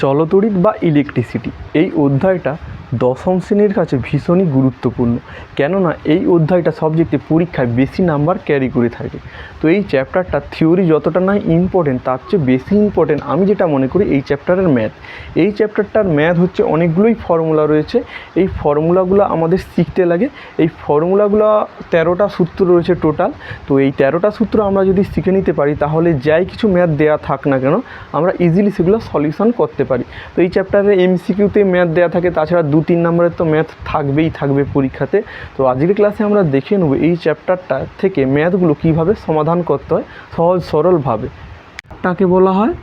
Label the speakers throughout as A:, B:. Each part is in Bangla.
A: চলতড়িৎ বা ইলেকট্রিসিটি এই অধ্যায়টা দশম শ্রেণীর কাছে ভীষণই গুরুত্বপূর্ণ, কেননা এই অধ্যায়টা সাবজেক্টে পরীক্ষায় বেশি নাম্বার ক্যারি করে থাকে। তো এই চ্যাপ্টারটা থিওরি যতটা না ইম্পর্টেন্ট, তার চেয়ে বেশি ইম্পর্টেন্ট আমি যেটা মনে করি এই চ্যাপ্টারের ম্যাথ। এই চ্যাপ্টারটার ম্যাথ হচ্ছে অনেকগুলোই ফর্মুলা রয়েছে, এই ফর্মুলাগুলো আমাদের শিখতে লাগে। এই ফর্মুলাগুলো 13টা সূত্র রয়েছে টোটাল। তো এই 13টা সূত্র আমরা যদি শিখে নিতে পারি, তাহলে যাই কিছু ম্যাথ দেওয়া থাক না কেন আমরা ইজিলি সেগুলো সলিউশন করতে পারি। তো এই চ্যাপ্টারে এমসিকিউতে ম্যাথ দেওয়া থাকে, তাছাড়া 2-3 নম্বরের তো ম্যাথ থাকবে পরীক্ষাতে। তো আজকের ক্লাসে আমরা দেখে নেব এই চ্যাপ্টারটা থেকে ম্যাথগুলো কীভাবে সমাধান করতে হয় সহজ সরলভাবে। তাকে বলা হয়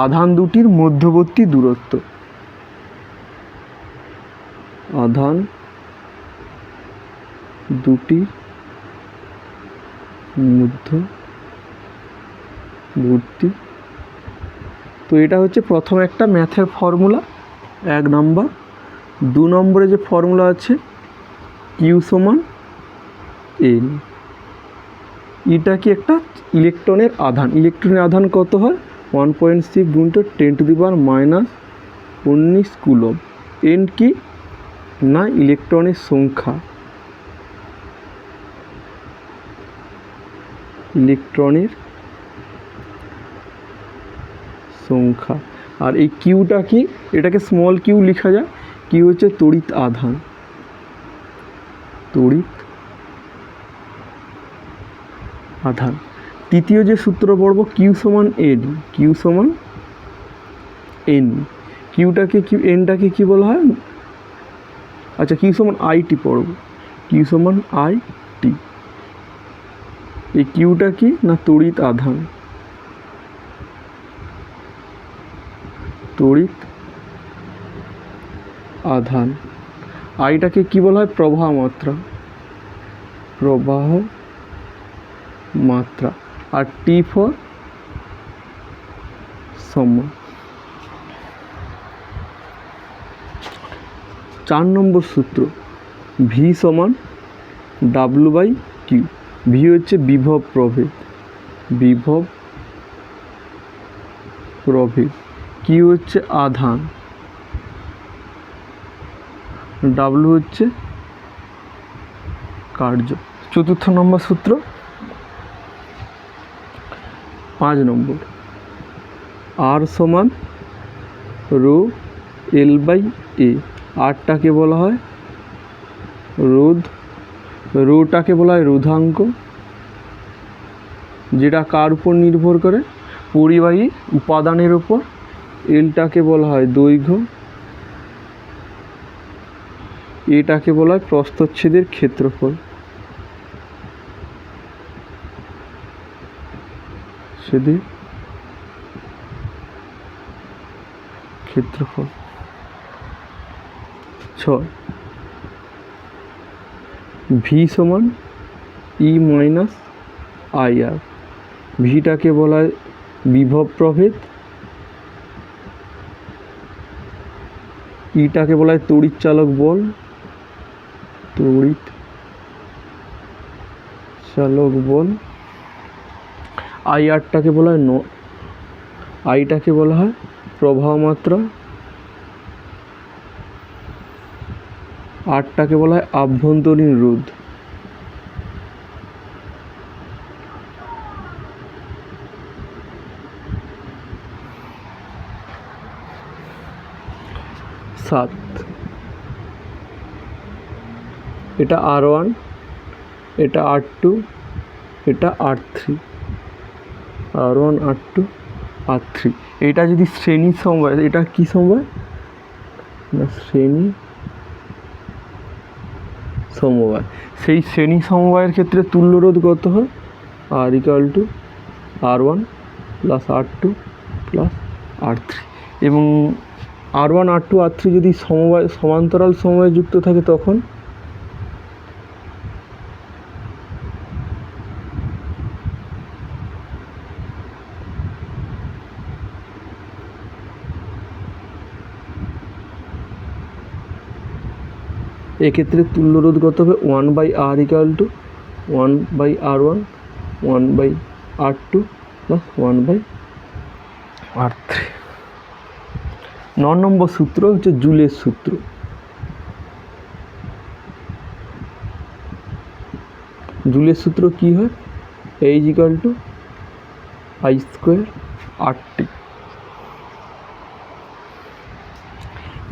A: আধান দুটির মধ্যবর্তী দূরত্ব। আধান দুটির মধ্যবর্তী, তো এটা হচ্ছে প্রথম একটা ম্যাথের ফর্মুলা 1 নম্বর। 2 নম্বরে যে ফর্মুলা আছে কিউ সমান এন, এটা কি একটা ইলেকট্রনের আধান। ইলেকট্রনের আধান কত হয় 1.6 × 10⁻⁻19 কুলম্ব। এন কি না ইলেকট্রনের সংখ্যা, ইলেকট্রনের সংখ্যা। আর এই কিউটা কি, এটাকে স্মল কিউ লেখা যায়। কিউ হচ্ছে তড়িৎ আধান, তড়িৎ আধান। তৃতীয় যে সূত্র পড়ব কিউ সমান এন, কিউ সমান এন। কিউটাকে কিউ, এনটাকে কি বলা হয়, আচ্ছা কিউ সমান আইটি পড়ব, কিউ সমান আইটি। এই কিউটা কি না তড়িৎ আধান, তড়িৎ আধান। আইটাকে কি বলা হয় প্রবাহ মাত্রা, প্রবাহ মাত্রা। আর টি ফর সময়। 4 নম্বর সূত্র ভি সমান W/Q। ভি হচ্ছে বিভব প্রভেদ, বিভব প্রভেদ। কিউ হচ্ছে আধান, ডাব্লু হচ্ছে কার্য। 4 নম্বর সূত্র 5 নম্বর আর সমান রো L/A। আরটাকে বলা হয় রোধ, রোটাকে বলা হয় রোধাঙ্ক, যেটা কার উপর নির্ভর করে পরিবাহী উপাদানের উপর। এলটাকে বলা হয় দৈর্ঘ্য, এটাকে বলা হয় প্রস্থচ্ছেদের ক্ষেত্রফল, ছেদের ক্ষেত্রফল। 6 ভি সমান E-IR। ভিটাকে বলা হয় বিভব প্রভেদ, ইটাকে বলা হয় তড়িৎ চালক বল, তড়িৎ চালক বল। আইআরটাকে বলা হয় আইটাকে বলা হয় প্রবাহ মাত্রা, আরটাকে বলা হয় আভ্যন্তরীণ রোধ। 7 এটা R1, এটা R2, এটা R3, R1 R2 R3। এটা যদি শ্রেণী সমবায়, এটা কি সমবায় না শ্রেণী সমবায়। সেই শ্রেণী সমবায়ের ক্ষেত্রে তুল্য রোধ কত হয় R=R1 + R2 + R3। এবং R1 R2 R3 যদি সমবায় সমান্তরাল সমবায়ে যুক্ত থাকে তখন এক্ষেত্রে তুল্য রোধ কত হবে 1/R = 1/R1 1/R2 + 1/R3। নম্বর সূত্র হচ্ছে জুলের সূত্র। জুলের সূত্র কি হয়? H = I² RT।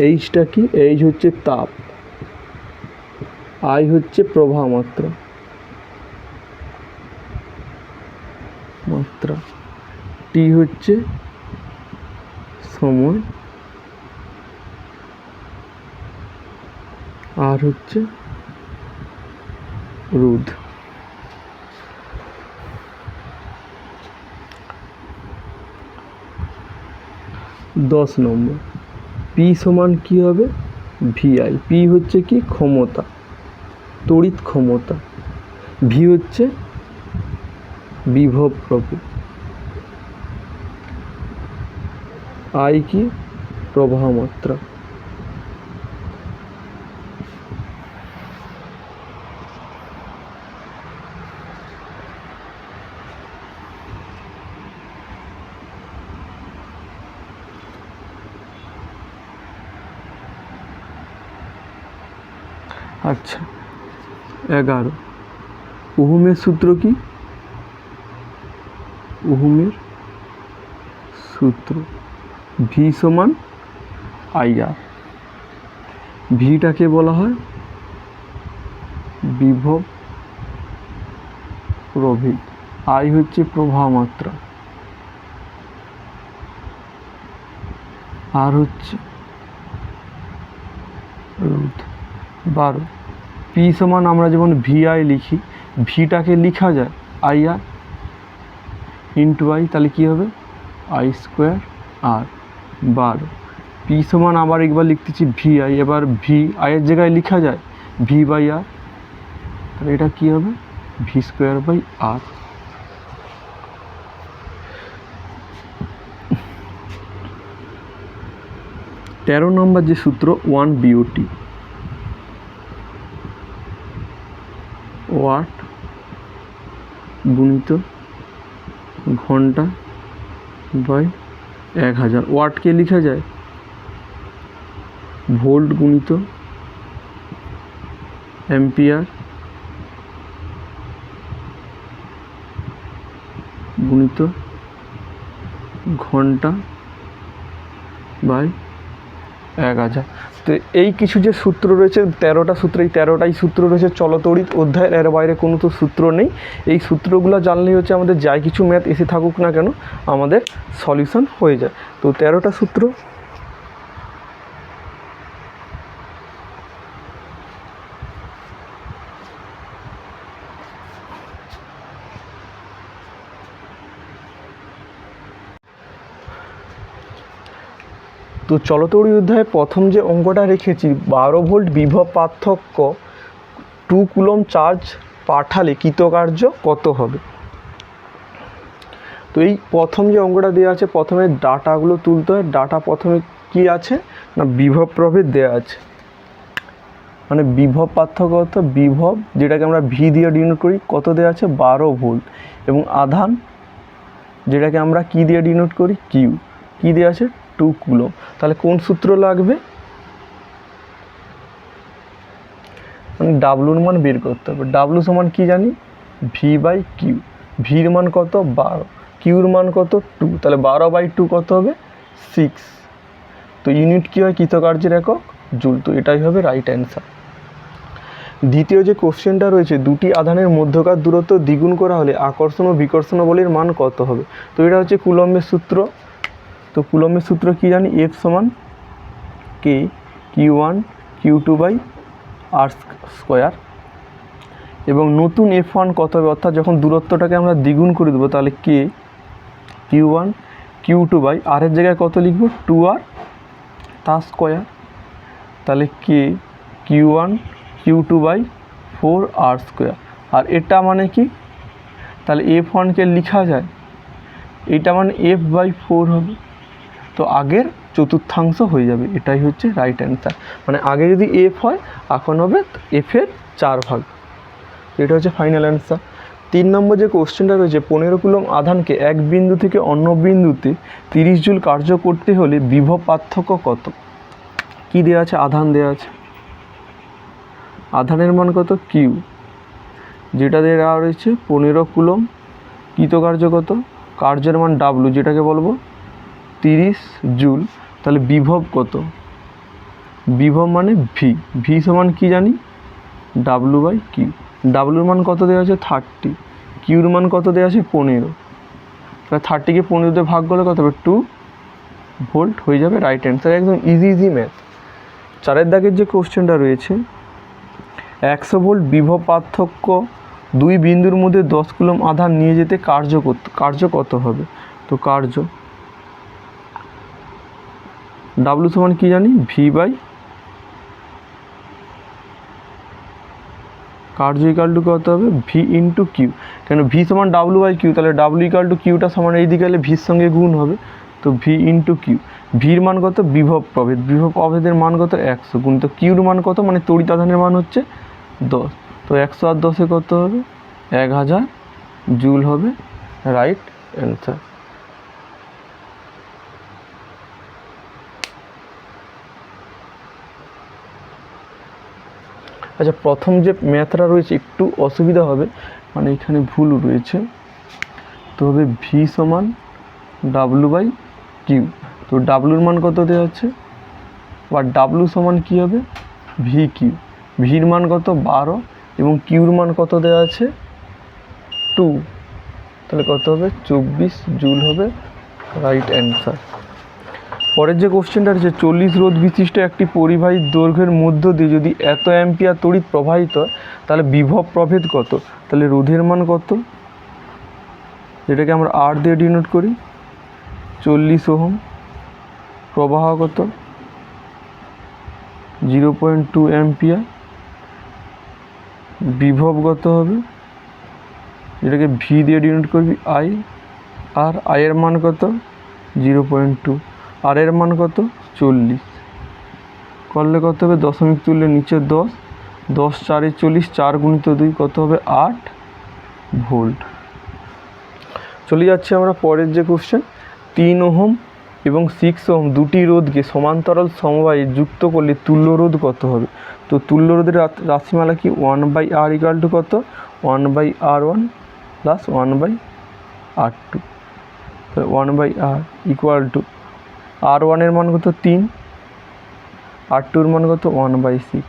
A: এইচটা কি? এইচ হচ্ছে তাপ, আই হচ্ছে প্রবাহ মাত্রা, টি হচ্ছে সময়, আর হচ্ছে রোধ। দশ নম্বর, পি সমান কি হবে? VI। পি হচ্ছে কি? ক্ষমতা, তড়িৎ ক্ষমতা। ভি হচ্ছে বিভব প্রভেদ, আই কি? প্রবাহ মাত্রা। আচ্ছা, 11 ওহমের সূত্র কি? ওহমের সূত্র ভি সমান IR। ভিটাকে বলা হয় বিভব প্রভেদ, আই হচ্ছে প্রবাহ মাত্রা, আর হচ্ছে রোধ। 12 পি সমান আমরা যেমন VI লিখি, ভিটাকে লেখা যায় IR ইন্টু আই, তাহলে কী হবে? I² R। 12 পি সমান আবার একবার লিখতেছি VI, এবার VI এর জায়গায় লেখা যায় V/R, তাহলে এটা কী হবে? V²/R। 13 নম্বর যে সূত্র 1 BOT, ওয়াট গুণিত ঘন্টা বাই 1000। ওয়াটকে লেখা যায় ভোল্ট গুণিত অ্যাম্পিয়ার গুণিত ঘন্টা বাই 1000। তো এই কিছু যে সূত্র রয়েছে 13টা সূত্র, এই 13টাই সূত্র রয়েছে চলতড়িৎ অধ্যায়ের, এর বাইরে কোনো তো সূত্র নেই। এই সূত্রগুলো জানলেই হচ্ছে আমাদের যাই কিছু ম্যাথ এসে থাকুক না কেন আমাদের সলিউশন হয়ে যায়। তো 13টা সূত্র, তো চলতড়িৎ অধ্যায়ে প্রথম যে অঙ্কটা রেখেছি 12 ভোল্ট বিভব পার্থক্য 2 কুলম্ব চার্জ পাঠালে কৃতকার্য কত হবে। তো এই প্রথম যে অঙ্কটা দেওয়া আছে, প্রথমে ডাটাগুলো তুলতে হয়। ডাটা প্রথমে কি আছে না বিভব প্রভেদ দেওয়া আছে, মানে বিভব পার্থক্য অর্থাৎ বিভব যেটাকে আমরা ভি দিয়ে ডিনোট করি কত দেওয়া আছে 12 ভোল্ট, এবং আধান যেটাকে আমরা কি দিয়ে ডিনোট করি কিউ, কি দেওয়া আছে 2 কুলম্ব। তাহলে কোন সূত্র লাগবে? মানে ডাব্লুর মান বের করতে হবে। ডাব্লু সমান কি জানি? V/Q। ভির মান কত? 12, কিউর মান কত? 2, তাহলে 12/2 কত হবে? 6। তো ইউনিট কী হয়? কৃতকার্যের একক জুল। তো এটাই হবে রাইট অ্যান্সার। দ্বিতীয় যে কোশ্চেনটা রয়েছে, দুটি আধানের মধ্যকার দূরত্ব দ্বিগুণ করা হলে আকর্ষণ ও বিকর্ষণ বলের মান কত হবে। তো এটা হচ্ছে কুলম্বের সূত্র। তো কুলম্বের সূত্র কি জানি? F সমান K Q1 Q2/R²। এবং নতুন F1 কত হবে, অর্থাৎ যখন দূরত্বটাকে আমরা দ্বিগুণ করে দেবো তাহলে K Q1 Q2/R এর জায়গায় কত লিখব? 2R তার স্কোয়ার, তাহলে K Q1 Q2/4R²। আর এটা মানে কি? তাহলে F1কে লেখা যায়, এটা মানে F/4 হবে। তো আগের চতুর্থাংশ হয়ে যাবে, এটাই হচ্ছে রাইট অ্যান্সার। মানে আগে যদি F হয় এখন হবে F-এর 4 ভাগ। এটা হচ্ছে ফাইনাল অ্যান্সার। 3 নম্বর যে কোশ্চেনটা রয়েছে 15 কুলম্ব আধানকে এক বিন্দু থেকে অন্য বিন্দুতে 30 জুল কার্য করতে হলে বিভব পার্থক্য কত? কি দেওয়া আছে? আধান দেওয়া আছে, আধানের মান কত? কিউ, যেটা দেওয়া রয়েছে 15 কুলম্ব, কৃতকার্য কত? কার্যের মান ডাব্লু, যেটাকে বলবো 30 জুল। তাহলে বিভব কত? বিভব মানে ভি, ভি সমান কি জানি? W by Q. ডাব্লুর মান কত দেওয়া আছে? 30, কিউর মান কত দেওয়া আছে? 15। তাহলে 30কে 15 ভাগ করলে কত হবে? 2 ভোল্ট হয়ে যাবে রাইট অ্যান্সার। একদম ইজি ম্যাথ। 4 দাগের যে কোশ্চেনটা রয়েছে 100 ভোল্ট বিভব পার্থক্য দুই বিন্দুর মধ্যে 10 কুলম্ব আধান নিয়ে যেতে কার্য কত হবে? তো কার্য ডাব্লু সমান কি জানি? ভি বাই, কার্য ইকাল টু কত হবে? V into Q. কেন? ভি সমান ডাব্লু বাই কিউ, তাহলে ডাব্লু ইকাল টু কিউটা সমান এই দিকে এলে ভির সঙ্গে গুণ হবে, তো ভি ইন্টু কিউ। ভির মান কত? বিভব প্রভেদ, বিভব প্রভেদের মান কত? 100 গুণ তো কিউর মান কত? মানে তড়িৎ আধানের মান হচ্ছে 10, তো 100 আর 10-এ কত হবে? 1000 জুল হবে রাইট অ্যান্সার। আচ্ছা, প্রথম যে ম্যাথটা রয়েছে একটু অসুবিধা হবে, মানে এখানে ভুল রয়েছে, তো হবে ভি সমান ডাব্লু বাই কিউ। তো ডাব্লুর মান কত দেওয়া হচ্ছে? বা ডাব্লু সমান কী হবে? V Q. ভির মান কত? 12, এবং কিউর মান কত দেওয়া আছে? 2, তাহলে কত হবে? 24 জুল হবে রাইট অ্যান্সার। পরের যে কোশ্চেনটা রয়েছে 40 রোধ বিশিষ্ট একটি পরিবাহীর দৈর্ঘ্যের মধ্য দিয়ে যদি এত অ্যাম্পিয়ার তড়িৎ প্রবাহিত হয় তাহলে বিভব প্রভেদ কত? তাহলে রোধের মান কত? যেটাকে আমরা আর দিয়ে ডিনোট করি, 40 ওহম। প্রবাহ কত? 0.2 অ্যাম্পিয়ার। বিভব কত হবে? যেটাকে ভি দিয়ে ডিনোট করবি আই, আর আয়ের মান কত? 0.2, আর এর মান কত? 40। করলে কত হবে? দশমিক তুললে নিচে 10, 10 4 40, 4 গুণিত 2 কত হবে? 8 ভোল্ট। চলে যাচ্ছি আমরা পরের যে কোশ্চেন, 3 ওহম এবং 6 ওহম দুটি রোধকে সমান্তরাল সমবায়ে যুক্ত করলে তুল্য রোধ কত হবে? তো তুল্য রোধের রাশিমালা কি? 1/r ইকাল টু কত? 1/r1 plus 1/r2। 1/r equal to r1 এর মান কত? 3, r2 এর মান কত? 1/6।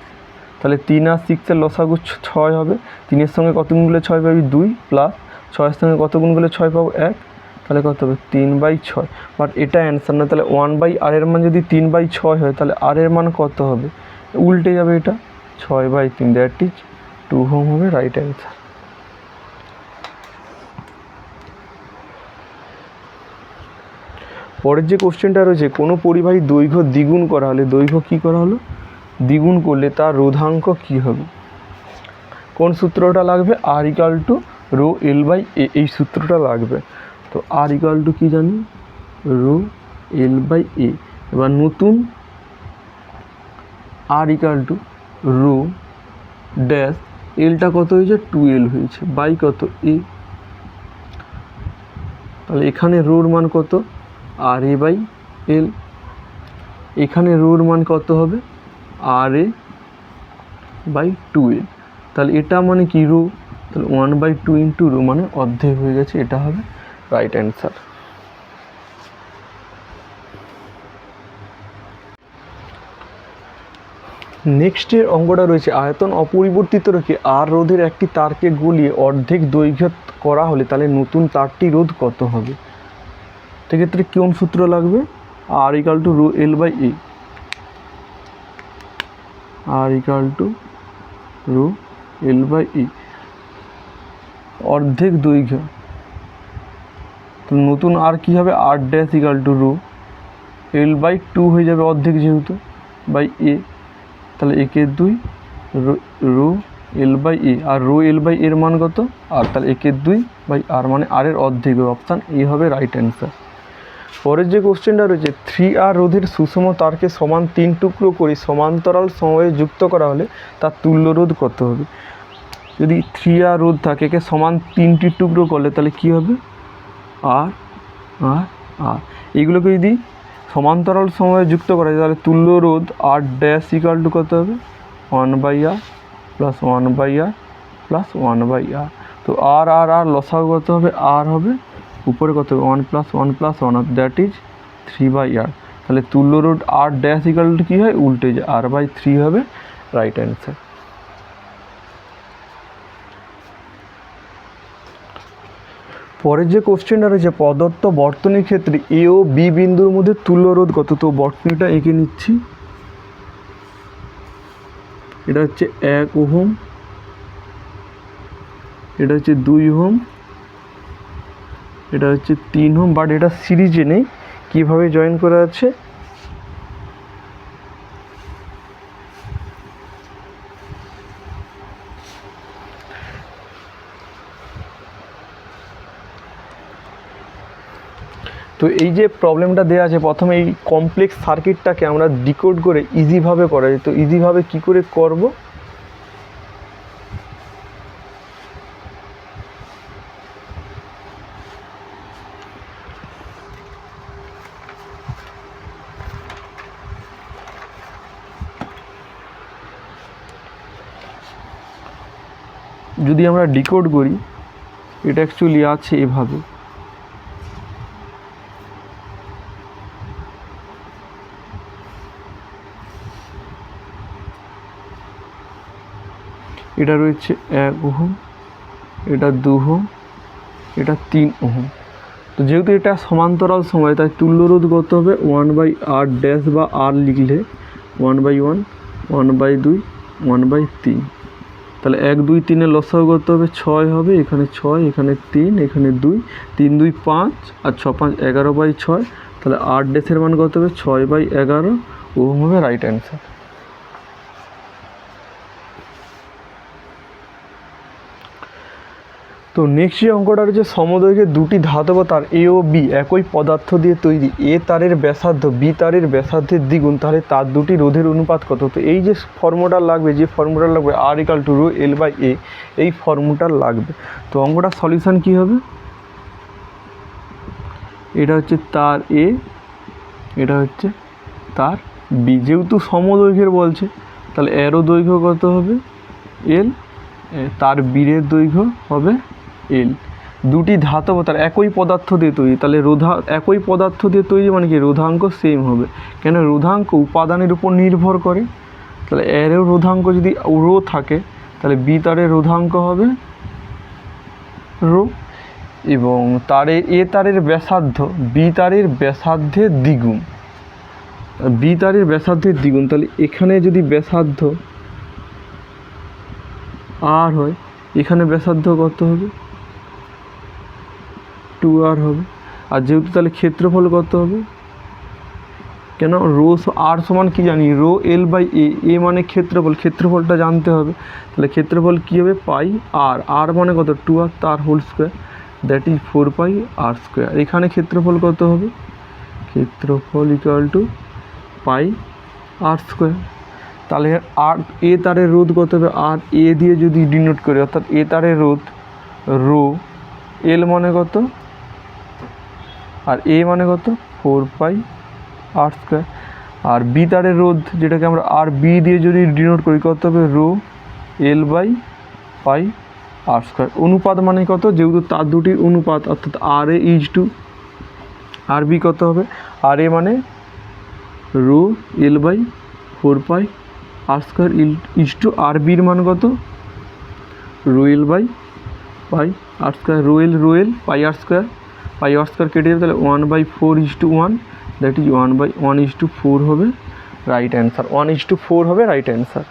A: তাহলে 3 আর 6-এর লসাগু 6 হবে। 3-এর সঙ্গে কত গুণ করলে 6 পাবি? 2, প্লাস 6-এর সঙ্গে কত গুণ করলে 6 পাবো? 1, তাহলে কত হবে? 3/6। বাট এটা অ্যান্সার না, তাহলে 1/r এর মান যদি 3/6 হয় তাহলে r এর মান কত হবে? উল্টে যাবে এটা, 6/3, দ্যাট ইজ 2 ওহম হবে রাইট অ্যান্সার। পরের যে কোশ্চেনটা রয়েছে কোনো পরিবাহীর দৈর্ঘ্য দ্বিগুণ করা হলে, দৈর্ঘ্য কী করা হলো? দ্বিগুণ করলে তার রোধাঙ্ক কী হবে? কোন সূত্রটা লাগবে? R equal to rho L by A, এই সূত্রটা লাগবে। তো আর ইকাল টু কী জানি? Rho L by A. এবার নতুন R equal to rho dash এলটা কত হয়েছে? 2l হয়েছে, বাই কত? এ। তাহলে এখানে রোর মান কত? আর এ বাই এল। এখানে রোর মান কত হবে? আর এ বাই 2l। তাহলে এটা মানে কি? রো। তাহলে 1/2 ইন্টু রো মানে অর্ধেক হয়ে গেছে, এটা হবে রাইট অ্যান্সার। নেক্সটের অঙ্কটা রয়েছে আয়তন অপরিবর্তিত রেখে আর রোধের একটি তারকে গলিয়ে অর্ধেক দৈর্ঘ্য করা হলে তাহলে নতুন তারটি রোধ কত হবে? সেক্ষেত্রে কোন সূত্র লাগবে? R equal to rho L by A, R equal to rho L by A, অর্ধেক দৈর্ঘ্য। তো নতুন আর কী হবে? R dash equal to rho L by 2 হয়ে যাবে অর্ধেক যেহেতু, বাই এ। তাহলে 1/2 রো এল বাই এ, আর রো এল বাই এর মান কত? আর, তাহলে 1/2 বাই আর মানে আর এর অর্ধেক, অপশান এ হবে রাইট অ্যান্সার। পরের যে কোশ্চেনটা রয়েছে 3R রোধের সুষম তারকে সমান 3 টুকরো করে সমান্তরাল সময়ে যুক্ত করা হলে তার তুল্য রোধ কত হবে? যদি 3R রোধ থাকে একে সমান 3টি টুকরো করলে তাহলে কী হবে, আর আর আর এইগুলোকে যদি সমান্তরাল সময়ে যুক্ত করা যায় তাহলে তুল্য রোধ R ড্যাশ ইকুয়াল টু কত হবে, 1/r plus 1/r plus 1/r। তো আর আর আর লসাগু কত হবে, আর হবে উপরে কত হবে 1 plus 1 plus 1 that is 3/r। তাহলে তুল্য রোধ R ড্যাশ ইকুয়াল টু কী হয়, উল্টে যায়, R/3 হবে রাইট অ্যান্সার। পরের যে কোশ্চেনটা রয়েছে, প্রদত্ত বর্তনীর ক্ষেত্রে এ ও বি বিন্দুর মধ্যে তুল্য রোধ কত। তো বর্তনীটা এঁকে নিচ্ছি। এটা হচ্ছে 1 ওহম, এটা হচ্ছে 2 ওহম, এটা হচ্ছে 3 ওহম, বাট এটা সিরিজে নেই, কীভাবে জয়েন করা আছে, তো এই যে প্রবলেমটা দেওয়া আছে, প্রথমে এই কমপ্লেক্স সার্কিটটাকে আমরা ডিকোড করে ইজিভাবে করা যায়। তো ইজিভাবে কি করে করব, যদি আমরা ডিকোড করি, এটা অ্যাকচুয়ালি আছে এভাবে, এটা রয়েছে 1 ওহম, এটা 2 ওহম, এটা 3 ওহম। তো যেহেতু এটা সমান্তরাল সময় তাই তুল্য রোধ কত হবে, 1/r ড্যাশ বা r লিখলে 1/1, 1/2, 1/3। তাহলে 1 2 3 লসাগু কত হবে, 6 হবে, এখানে 6, এখানে 3, এখানে 2, 3 2 5 আর 6 5 11/6। তাহলে r ড্যাশের মান কত হবে, 6/11 ওহম হবে রাইট অ্যান্সার। তো নেক্সট যে অঙ্কটা রয়েছে, সমদৈর্ঘ্যের দুটি ধাতব তার এ ও বি একই পদার্থ দিয়ে তৈরি, এ তারের ব্যাসার্ধ বি তারের ব্যাসার্ধের দ্বিগুণ, তাহলে তার দুটি রোধের অনুপাত কত। তো এই যে ফর্মুলা লাগবে, যে ফর্মুলা লাগবে R = ρ L/A, এই ফর্মুলাটা লাগবে। তো অঙ্কটার সলিউশন কী হবে, এটা হচ্ছে তার এ, এটা হচ্ছে তার বি, যেহেতু সমদৈর্ঘ্যের বলছে তাহলে এরও দৈর্ঘ্য কত হবে L, তার বীরের দৈর্ঘ্য হবে L। দুটি ধাতব তার একই পদার্থ দিয়ে তৈরি, তাহলে একই পদার্থ দিয়ে তৈরি মানে কি, রোধাঙ্ক সেম হবে, কেন রোধাঙ্ক উপাদানের উপর নির্ভর করে। তাহলে এরও রোধাঙ্ক যদি রো থাকে তাহলে বি তারের রোধাঙ্ক হবে রো, এবং তারের এ তারের ব্যাসার্ধ বি তারের ব্যাসার্ধের দ্বিগুণ, বি তারের ব্যাসার্ধের দ্বিগুণ। তাহলে এখানে যদি ব্যাসার্ধ আর হয়, এখানে ব্যাসার্ধ কত হবে, 2r হবে। আর যেহেতু তাহলে ক্ষেত্রফল কত হবে, কেন রো আর সমান কি জানি, ρ L/A, এ মানে ক্ষেত্রফল, ক্ষেত্রফলটা জানতে হবে। তাহলে ক্ষেত্রফল কী হবে, পাই আর, আর মানে কত 2r, তার whole square that is 4πr²। এখানে ক্ষেত্রফল কত হবে, ক্ষেত্রফল = πr²। তাহলে আর এ তারের রোধ কত হবে, আর এ দিয়ে যদি ডিনোট করি, অর্থাৎ এ তারের রোধ রো, এল মানে কত আর এ মানে কত 4πr²। আর বি তারের রোধ যেটাকে আমরা আর বি দিয়ে যদি ডিনোট করি কত হবে, ρ L/πr²। অনুপাত মানে কত, যেহেতু তার দুটির অনুপাত, অর্থাৎ আর এ = আর বি কত হবে, আর এ মানে ρ L/4πr² আর বির মান কত, ρ L/πr², ρ L πr² কেটে যাবে, তাহলে 1/4:1 দ্যাট ইজ 1/1:4 হবে রাইট অ্যান্সার, 1:4 হবে রাইট অ্যান্সার।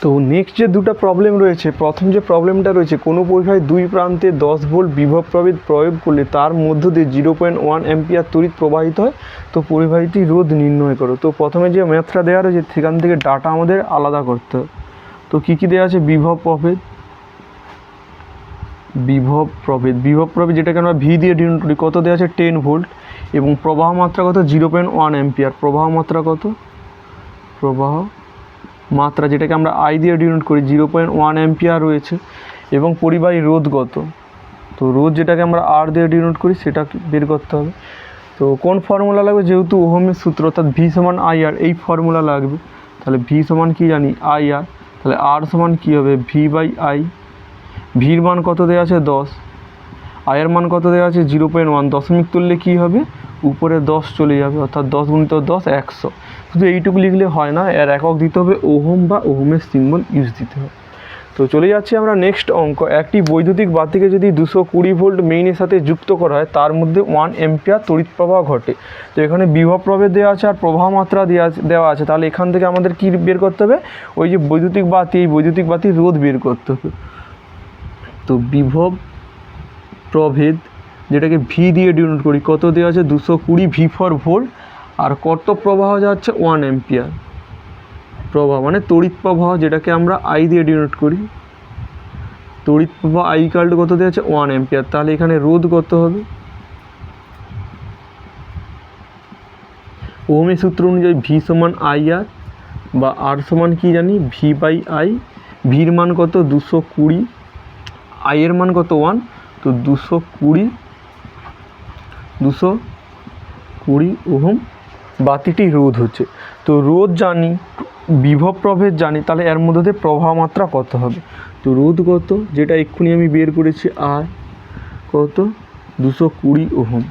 A: তো নেক্সট যে দুটো প্রবলেম রয়েছে, প্রথম যে প্রবলেমটা রয়েছে, কোনো পরিবাহীর দুই প্রান্তে 10 ভোল্ট বিভব প্রভেদ প্রয়োগ করলে তার মধ্য দিয়ে 0.1 অ্যাম্পিয়ার তড়িৎ প্রবাহিত হয়, তো পরিবাহীটির রোধ নির্ণয় করো। তো প্রথমে যে ম্যাথটা দেওয়া রয়েছে সেখান থেকে ডাটা আমাদের আলাদা করতে হবে। তো কী কী দেওয়া আছে, বিভব প্রভেদ যেটাকে আমরা ভি দিয়ে ডিনোট করি, কত দেওয়া আছে 10 ভোল্ট, এবং প্রবাহ মাত্রা কত 0.1 অ্যাম্পিয়ার। প্রবাহ মাত্রা কত, প্রবাহ মাত্রা, যেটাকে আমরা আই দিয়ে ডিনোট করি, 0.1 অ্যাম্পিয়ার রয়েছে। এবং পরিবাহী রোধ কত, তো রোধ যেটাকে আমরা আর দিয়ে ডিনোট করি সেটা বের করতে হবে। তো কোন ফর্মুলা লাগবে, যেহেতু ওহমের সূত্র অর্থাৎ ভি সমান আই আর, এই ফর্মুলা লাগবে। তাহলে ভি সমান কী জানি, আই আর, তাহলে আর সমান কী হবে, ভি বাই আই। ভির মান কত দেওয়া আছে 10, আয়ের মান কত দেওয়া আছে 0.1, দশমিক তুললে কী হবে, উপরে 10 চলে যাবে, অর্থাৎ 10 গুণিত 10 100। শুধু এইটুকু লিখলে হয় না, এর একক দিতে হবে ওহম বা ওহমের সিম্বল ইউজ দিতে হবে। তো চলে যাচ্ছি আমরা নেক্সট অঙ্ক। একটি বৈদ্যুতিক বাতিকে যদি 220 ভোল্ট মেইনের সাথে যুক্ত করা হয়, তার মধ্যে 1 অ্যাম্পিয়ার তড়িৎ প্রবাহ ঘটে। তো এখানে বিভব প্রভেদ দেওয়া আছে আর প্রবাহ মাত্রা দেওয়া আছে। তাহলে এখান থেকে আমাদের কী বের করতে হবে, ওই যে বৈদ্যুতিক বাতি, এই বৈদ্যুতিক বাতির রোধ বের করতে হবে। তো বিভব প্রভেদ, যেটাকে ভি দিয়ে ডিনোট করি, কত দেওয়া আছে 220 ভি ফর ভোল্ট, আর কত প্রবাহ যাচ্ছে 1 অ্যাম্পিয়ার প্রবাহ, মানে তড়িৎ প্রবাহ, যেটাকে আমরা আই দিয়ে ডিনোট করি। তড়িৎ প্রবাহ আই ইকুয়াল টু কত দেওয়া আছে 1 অ্যাম্পিয়ার। তাহলে এখানে রোধ কত হবে, ওহমের সূত্র অনুযায়ী ভি সমান আই আর, বা আর সমান কি জানি ভি বাই আই। ভির মান কত 220, আই এর মান কত 1, তো 220 ওহম বাতিটি রোধ হচ্ছে। তো রোধ জানি, বিভব প্রভেদ জানি, তাহলে এর মধ্যে দিয়ে প্রবাহ মাত্রা কত হবে। তো রোধ কত, যেটা এক্ষুনি আমি বের করেছি, আর কত 220 ওহম।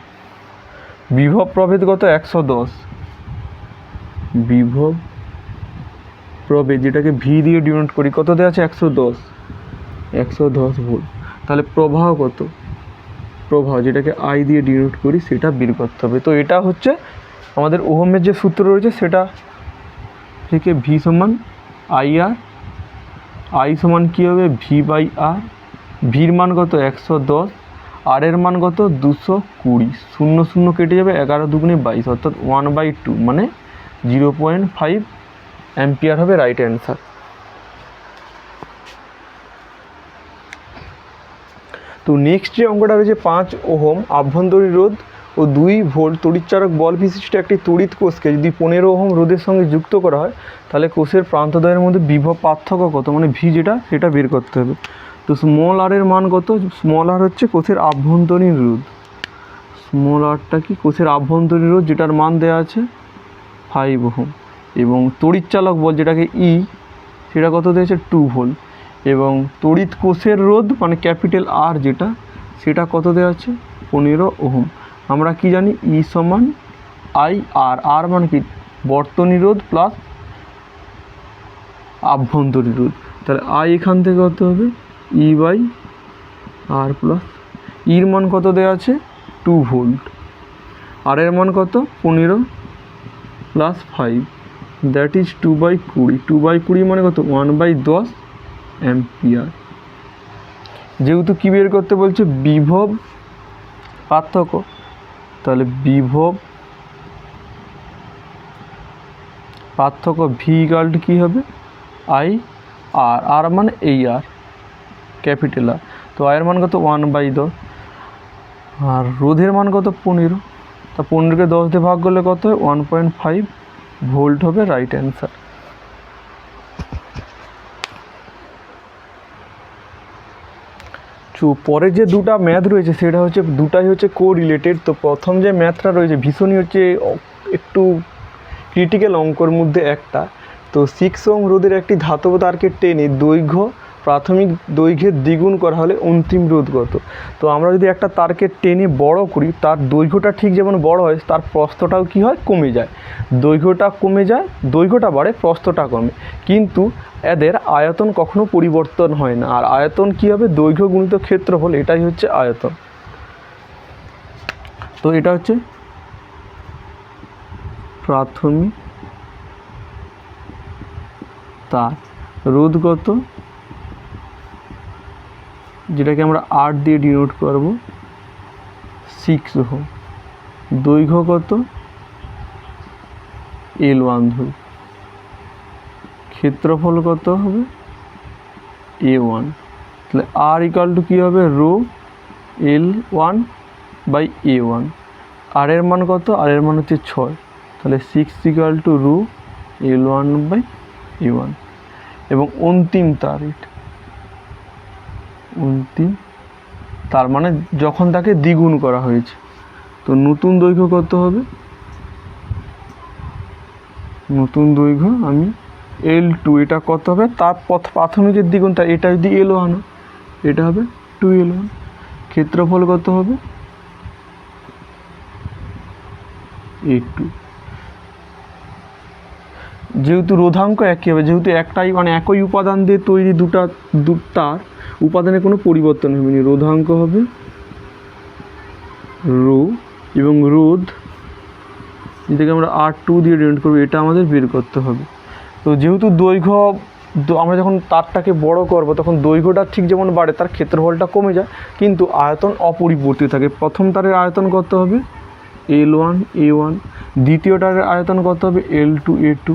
A: বিভব প্রভেদ কত 110, বিভব প্রভেদ যেটাকে ভি দিয়ে ডিনোট করি, কত দেওয়া আছে 110 ভোল্ট। তাহলে প্রবাহ কত, প্রবাহ যেটাকে আই দিয়ে ডিনোট করি সেটা বের করতে হবে। তো এটা হচ্ছে আমাদের ওহমের যে সূত্র রয়েছে সেটা থেকে ভি সমান আই আর, আই সমান কী হবে ভি বাই আর। ভির মান কত 110, আর এর মান কত 220, 0 0 কেটে যাবে, 11 দুগুণে 22, অর্থাৎ 1/2 মানে 0.5 অ্যাম্পিয়ার হবে রাইট অ্যান্সার। তো নেক্সট যে অঙ্কটা রয়েছে 5 ওহম আভ্যন্তরীণ রোধ ও 2 ভোল্ট তড়িৎচালক বল বিশিষ্ট একটি তড়িৎ কোষকে যদি 15 ওহম রোধের সঙ্গে যুক্ত করা হয়, তাহলে কোষের প্রান্তদ্বয়ের মধ্যে বিভব পার্থক্য কত, মানে ভি যেটা সেটা বের করতে হবে। তো স্মল আর এর মান কত, স্মল আর হচ্ছে কোষের আভ্যন্তরীণ রোধ, স্মল আরটা কি কোষের আভ্যন্তরীণ রোধ, যেটার মান দেওয়া আছে 5 ওহম। এবং তড়িৎচালক বল যেটাকে ই, সেটা কত দিয়েছে 2 ভোল্ট। এবং তড়িৎ কোষের রোধ মানে ক্যাপিটাল আর যেটা, সেটা কত দেওয়া আছে 15 ওহম। আমরা কি জানি ই সমান আই আর, আর মানে কি বর্তনী রোধ প্লাস আভ্যন্তরীণ রোধ। তাহলে আই এখান থেকে কত হবে ই বাই আর প্লাস, ইর মান কত দেওয়া আছে 2 ভোল্ট, আর এর মান কত 15 প্লাস 5, দ্যাট ইজ 2/20। 2/20 মানে কত 1/10 অ্যাম্পিয়ার। যেহেতু কী বের করতে বলছে বিভব পার্থক্য, তাহলে বিভব পার্থক্য ভি ইকুয়াল টু কী হবে আই আর, আর মানে এই আর ক্যাপিটাল আর। তো আয়ের মান কত 1/10, আর রোধের মান কত 15, তা 15কে 10 দিয়ে ভাগ করলে কত হয় 1.5 ভোল্ট হবে রাইট অ্যান্সার। পরে যে দুটা ম্যাথ রয়েছে সেটা হচ্ছে দুটাই হচ্ছে কোরিলেটেড। তো প্রথম যে ম্যাথটা রয়েছে ভীষণই হচ্ছে একটু ক্রিটিক্যাল অঙ্কর মধ্যে একটা। তো 6 ওহম রোধের একটি ধাতব তারকে টেনে দৈর্ঘ্য প্রাথমিক দৈর্ঘ্যের দ্বিগুণ করা হলে অন্তিম রোধ কত। তো আমরা যদি একটা তারকে টেনে বড় করি, তার দৈর্ঘ্যটা ঠিক যেমন বড় হয়, তার প্রস্থটাও কি হয় কমে যায়। দৈর্ঘ্যটা কমে যায়, দৈর্ঘ্যটা বাড়ে, প্রস্থটা কমে, কিন্তু এদের আয়তন কখনো পরিবর্তন হয় না। আর আয়তন কী হবে দৈর্ঘ্য গুণিত ক্ষেত্রফল, এটাই হচ্ছে আয়তন। তো এটা হচ্ছে প্রাথমিক তার রোধ কত, যেটাকে আমরা 8 দিয়ে ডিনোট করব 6 ওহম। দৈর্ঘ্য কত L1 ধরি, ক্ষেত্রফল কত হবে A1। তাহলে আর ইকুয়াল টু কী হবে রো L1 বাই A1। আর এর মান কত, আর এর মান হচ্ছে 6, তাহলে 6 equal to rho L1 by A1। এবং অন্তিম তার অন্তিম তার মানে যখন তাকে দ্বিগুণ করা হয়েছে। তো নতুন দৈর্ঘ্য কত হবে? নতুন দৈর্ঘ্য আমি L2, এটা কত হবে? তার প্রাথমিকের দ্বিগুণ, তার এটা যদি L1 হয় এটা হবে 2L1। ক্ষেত্রফল কত হবে? A2। যেহেতু রোধাঙ্ক একই হবে, যেহেতু একটাই মানে একই উপাদান দিয়ে তৈরি তার উপাদানের কোনো পরিবর্তন হবে না, রোধাঙ্ক হবে রো এবং রোধ যেটাকে আমরা R2 দিয়ে ডিনোট করবো, এটা আমাদের বের করতে হবে। তো যেহেতু দৈর্ঘ্য আমরা যখন তারটাকে বড় করব তখন দৈর্ঘ্যটা ঠিক যেমন বাড়ে তার ক্ষেত্রফলটা কমে যায়, কিন্তু আয়তন অপরিবর্তিত থাকে। প্রথম তারের আয়তন কত হবে? L1 A1। দ্বিতীয় তারের আয়তন কত হবে? L2 A2।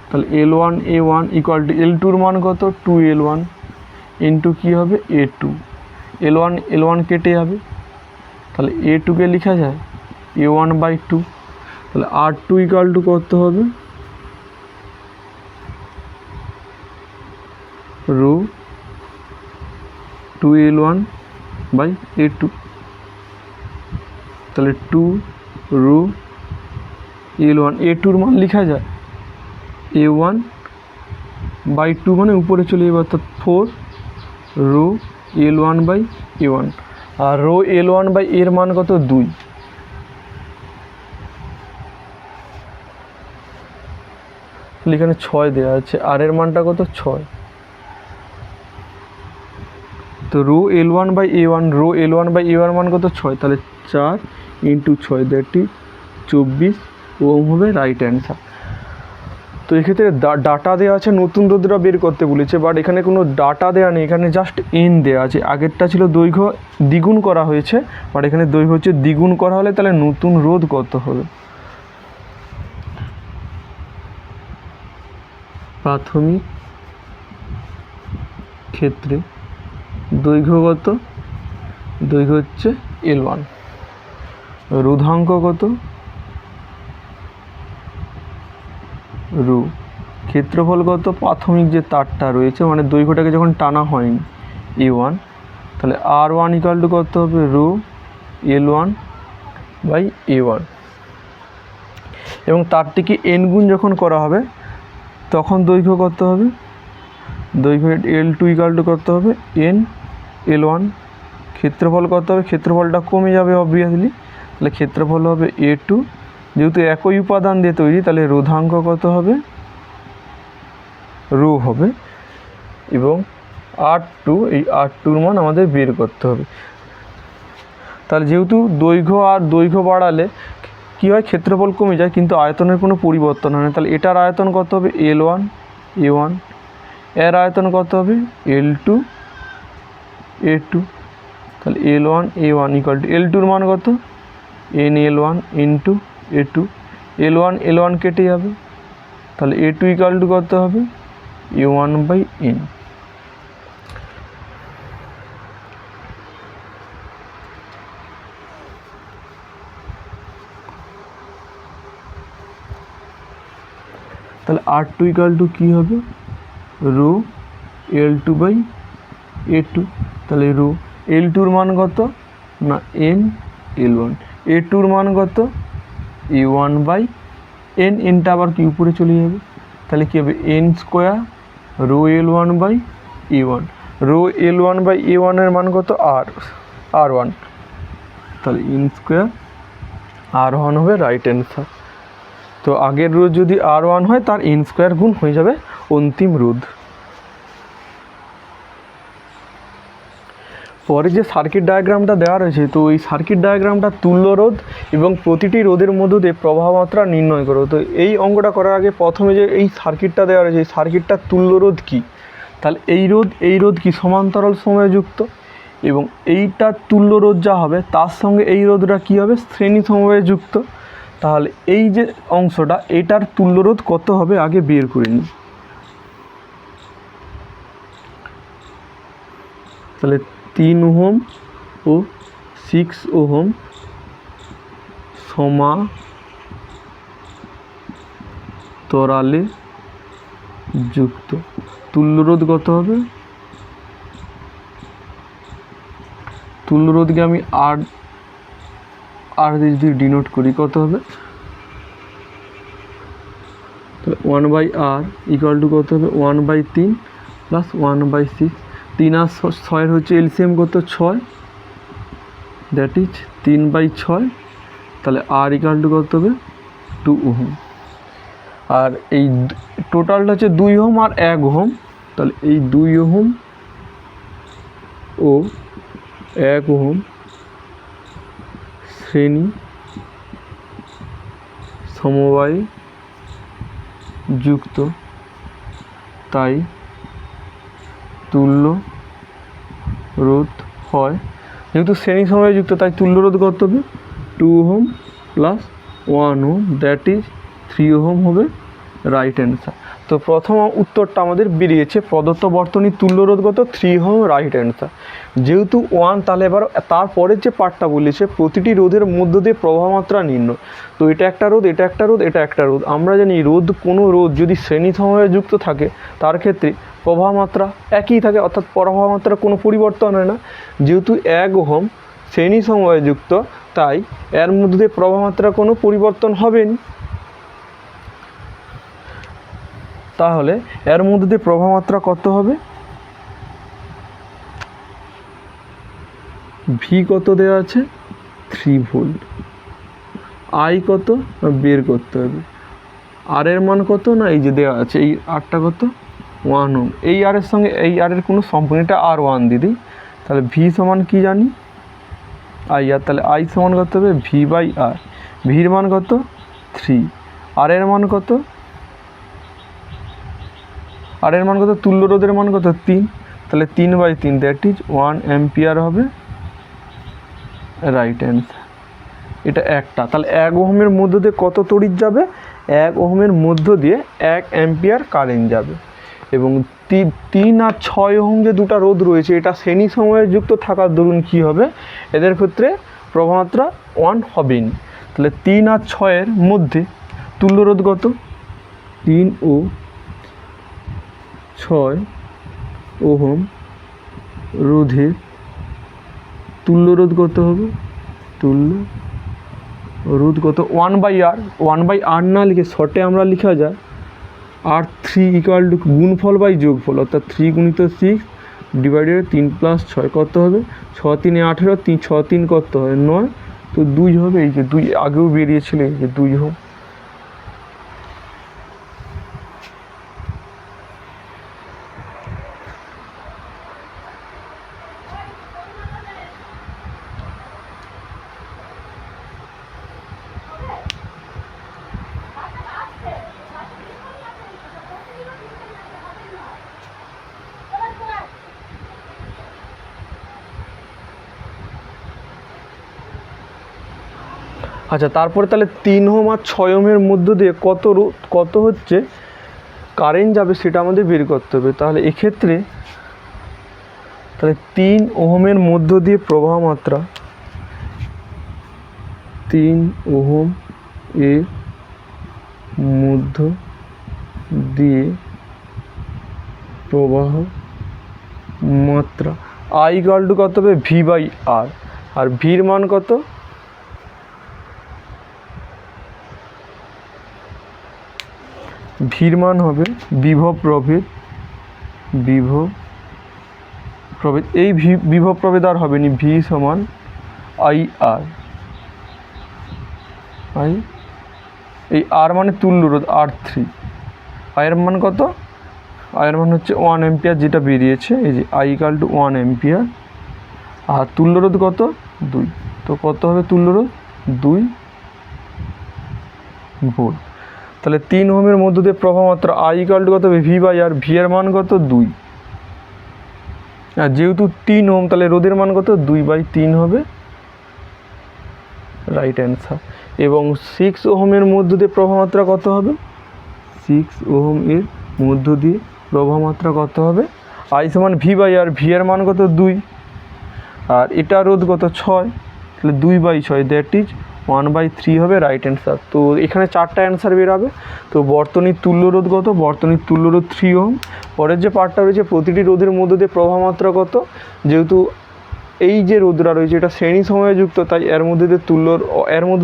A: তাহলে L1 A1 ইকুয়াল টু L2-র মান কত? 2L1 ইন্টু কী হবে? A2। L1 কেটে যাবে, তাহলে A2-কে লেখা যায় A1/2। তাহলে R2 ইকুয়াল টু কত হবে? Rho 2L1/A2। তাহলে 2 রো L1, A2-র মান লেখা যায় A1/2 মানে উপরে চলে যাবে, অর্থাৎ 4 রো L1/A1। আর রো L1/এর মান কত? 2। এখানে 6 দেওয়া আছে, আর এর মানটা কত? 6। তো রো L1/A1, রো L1/A1 মান কত? 6। তাহলে 4 ইন্টু 6 দ্যাট ইজ 24 ওহম হবে রাইট অ্যান্সার। তো এক্ষেত্রে ডাটা দেওয়া আছে, নতুন রোধটা বের করতে বলেছে, বাট এখানে কোনো ডাটা দেওয়া নেই, এখানে জাস্ট এন দেওয়া আছে। আগেরটা ছিল দৈর্ঘ্য দ্বিগুণ করা হয়েছে, বাট এখানে দৈর্ঘ্য হচ্ছে দ্বিগুণ করা হলে তাহলে নতুন রোধ কত হবে? প্রাথমিক ক্ষেত্রে দৈর্ঘ্য কত? দৈর্ঘ্য হচ্ছে L1। রোধাঙ্ক কত? রো। ক্ষেত্রফল কত? প্রাথমিক যে তারটা রয়েছে মানে দৈর্ঘ্যটাকে যখন টানা হয়নি A1, তাহলে R1 ইকুয়াল টু কত হবে? Rho L1/A1। এবং তারটিকে n গুণ যখন করা হবে তখন দৈর্ঘ্য কত হবে? দৈর্ঘ্য L2 ইকুয়াল টু কত হবে? N L1। ক্ষেত্রফল কত হবে? ক্ষেত্রফলটা কমে যাবে অবভিয়াসলি, তাহলে ক্ষেত্রফল হবে A2। যেহেতু একই উপাদান দিয়ে তৈরি তাহলে রোধাঙ্ক কত হবে? রো হবে। এবং R2, এই R2-র মান আমাদের বের করতে হবে। তাহলে যেহেতু দৈর্ঘ্য বাড়ালে কী হয়? ক্ষেত্রফল কমে যায় কিন্তু আয়তনের কোনো পরিবর্তন হয় না। তাহলে এটার আয়তন কত হবে? L1 A1। এর আয়তন কত হবে? L2 A2। তাহলে L1 A1 ইকুয়াল টু L2-র মান কত? NL1 into A2। L1 কেটে যাবে, তাহলে A2 ইকুয়াল টু কত হবে? A1/N। তাহলে R2 ইকুয়াল টু কী হবে? Rho L2/A2। তাহলে রো L2-র মান কত? না NL1। A2-র মান কত? A1/N। এনটা আবার কি উপরে চলে যাবে, তাহলে কী হবে? N² rho L1/A1। রো L1/A1-এর মান কত? R1। তাহলে N² R1 হবে রাইট অ্যান্সার। তো আগের রোধ যদি R1 হয় তার N² গুণ হয়ে যাবে অন্তিম রোধ। পরে যে সার্কিট ডায়াগ্রামটা দেওয়া রয়েছে, তো এই সার্কিট ডায়াগ্রামটা তুল্য রোধ এবং প্রতিটি রোধের মধ্য দিয়ে প্রবাহ মাত্রা নির্ণয় করো। তো এই অঙ্কটা করার আগে প্রথমে যে এই সার্কিটটা দেওয়া রয়েছে, এই সার্কিটটার তুল্য রোধ কী? তাহলে এই রোধ কি সমান্তরাল সময়ে যুক্ত, এবং এইটার তুল্য রোধ যা হবে তার সঙ্গে এই রোধটা কী হবে? শ্রেণী সমবায়ে যুক্ত। তাহলে এই যে অংশটা, এটার তুল্য রোধ কত হবে আগে বের করে নিই। তাহলে 3 ওহম ও 6 ওহম সমান্তরালে যুক্ত। তুল্য রোধ কত হবে, তুল্য রোধকে আমি আর দিয়ে যদি ডিনোট করি কত হবে, তাহলে 1/r ইকুয়াল টু কত হবে 1/3 প্লাস 1/6। 3 আর 6 হচ্ছে এলসিএম কত 6, দ্যাট ইজ 3/6। তাহলে আর ইকুয়াল টু কত হবে 2 ওহম। আর এই টোটালটা হচ্ছে 2 ওহম আর 1 ওহম, তাহলে এই 2 ওহম ও 1 ওহম শ্রেণী সমবায়ে যুক্ত, তাই তুল্য রোধ হয়। যেহেতু শ্রেণী সমবায়ে যুক্ত তাই তুল্য রোধ কত হবে 2 ohm plus 1 ohm, that is 3 ohm হবে রাইট অ্যান্সার। তো প্রথম উত্তরটা আমাদের বেরিয়েছে, প্রদত্ত বর্তনীর তুল্য রোধ কত 3 ওহম, রাইট অ্যান্সার। যেহেতু 1, তাহলে এবার তারপরের যে পার্টটা বলেছে প্রতিটি রোধের মধ্য দিয়ে প্রবাহ মাত্রা নির্ণয়। তো এটা একটা রোধ, এটা একটা রোধ, এটা একটা রোধ। আমরা জানি কোনো রোধ যদি শ্রেণী সমবায়ে যুক্ত থাকে তার ক্ষেত্রে প্রবাহ মাত্রা একই থাকে, অর্থাৎ প্রবাহ মাত্রা কোনো পরিবর্তন হয় না। যেহেতু 1 ওহম শ্রেণী সমবায়ে যুক্ত তাই এর মধ্যে দিয়ে প্রবাহ মাত্রা কোনো পরিবর্তন হবে না। তাহলে এর মধ্যে দিয়ে প্রবাহ মাত্রা কত হবে, ভি কত দেওয়া আছে 3 ভোল্ট, আই কত বের করতে হবে, আর এর মান কত না এই যে দেওয়া আছে, এই আরটা কত 1 ওহম। এই আর এর সঙ্গে এই আর এর কোনো সম্পর্ক, এটা R1 দিদি। তাহলে ভি সমান কি জানি আই আর, তাহলে আই সমান কত হবে V/R। ভির মান কত 3, আর এর মান কত, আর এর মান কত, তুল্য রোধের মান কত 3, তাহলে 3/3 দ্যাট ইজ 1 অ্যাম্পিয়ার হবে রাইট অ্যান্সার। এটা একটা। তাহলে 1 ওহমের মধ্য দিয়ে কত তড়িৎ যাবে, 1 ওহমের মধ্য দিয়ে 1 অ্যাম্পিয়ার কারেন্ট যাবে। এবং 3 আর 6 ওহম যে দুটো রোধ রয়েছে এটা শ্রেণী সমবায়ে যুক্ত থাকার দরুন কী হবে, এদের ক্ষেত্রে প্রবাহ মাত্রা 1 হবেই। তাহলে 3 আর 6-এর মধ্যে তুল্য রোধ কত, 3 ও 6 ওহম রোধের তুল্য রোধ কত হবে, তুল্য রোধ কত 1/R। 1/R না লিখে শর্টে আমরা লেখা যায় R3 ইকুয়াল টু গুণফল বাই যোগফল, অর্থাৎ 3 গুণিত 6 ডিভাইডেড 3 প্লাস 6 কত হবে 6 3 18, 6 3 কত হয় 9, তো 2 হবে। এই যে 2 আগেও বেরিয়েছিল, এই যে 2 হবে। আচ্ছা, তারপরে তাহলে 3 ওহম আর 6 ওহমের মধ্য দিয়ে কত হচ্ছে কারেন্ট যাবে সেটা আমাদের বের করতে হবে। তাহলে এক্ষেত্রে তাহলে 3 ওহমের মধ্য দিয়ে প্রবাহ মাত্রা, 3 ওহম এর মধ্য দিয়ে প্রবাহ মাত্রা আই ইকুয়াল টু কত হবে V/R। আর ভির মান কত, ভির মান হবে বিভব প্রভেদ, এই বিভব প্রভেদ আর হবে না, ভি সমান IR। এই আর মানে তুল্য রোধ R3, আয়ের মান কত, আয়ের মান হচ্ছে 1 অ্যাম্পিয়ার যেটা বেরিয়েছে, এই যে I ইকুয়াল টু 1 অ্যাম্পিয়ার। আর তুল্য রোধ কত 2, তো কত হবে তুল্য রোধ 2 ভোল্ট। তাহলে 3 ওহমের মধ্য দিয়ে প্রবাহ মাত্রা I ইকুয়াল টু কত হবে V/R, ভি এর মান কত 2, আর যেহেতু 3 ওহম তাহলে রোধের মান কত 2/3 হবে রাইট অ্যান্সার। এবং 6 ওহমের মধ্য দিয়ে প্রবাহ মাত্রা কত হবে, 6 ওহম এর মধ্য দিয়ে প্রবাহ মাত্রা কত হবে I সমান V/R, ভি এর মান কত 2, আর এটা রোধ কত 6, তাহলে 2/6 দ্যাট ইজ 1/3 হবে রাইট অ্যান্সার। তো এখানে 4টা অ্যান্সার বেরাবে। তো বর্তনীর তুল্য রোধ কত? বর্তনীর তুল্য রোধ 3 ওহম। পরের যে পার্টটা রয়েছে প্রতিটি রোধের মধ্যে দিয়ে প্রবাহ মাত্রা কত? যেহেতু এই যে রোধটা রয়েছে এটা শ্রেণী সময়ে যুক্ত, তাই এর মধ্যে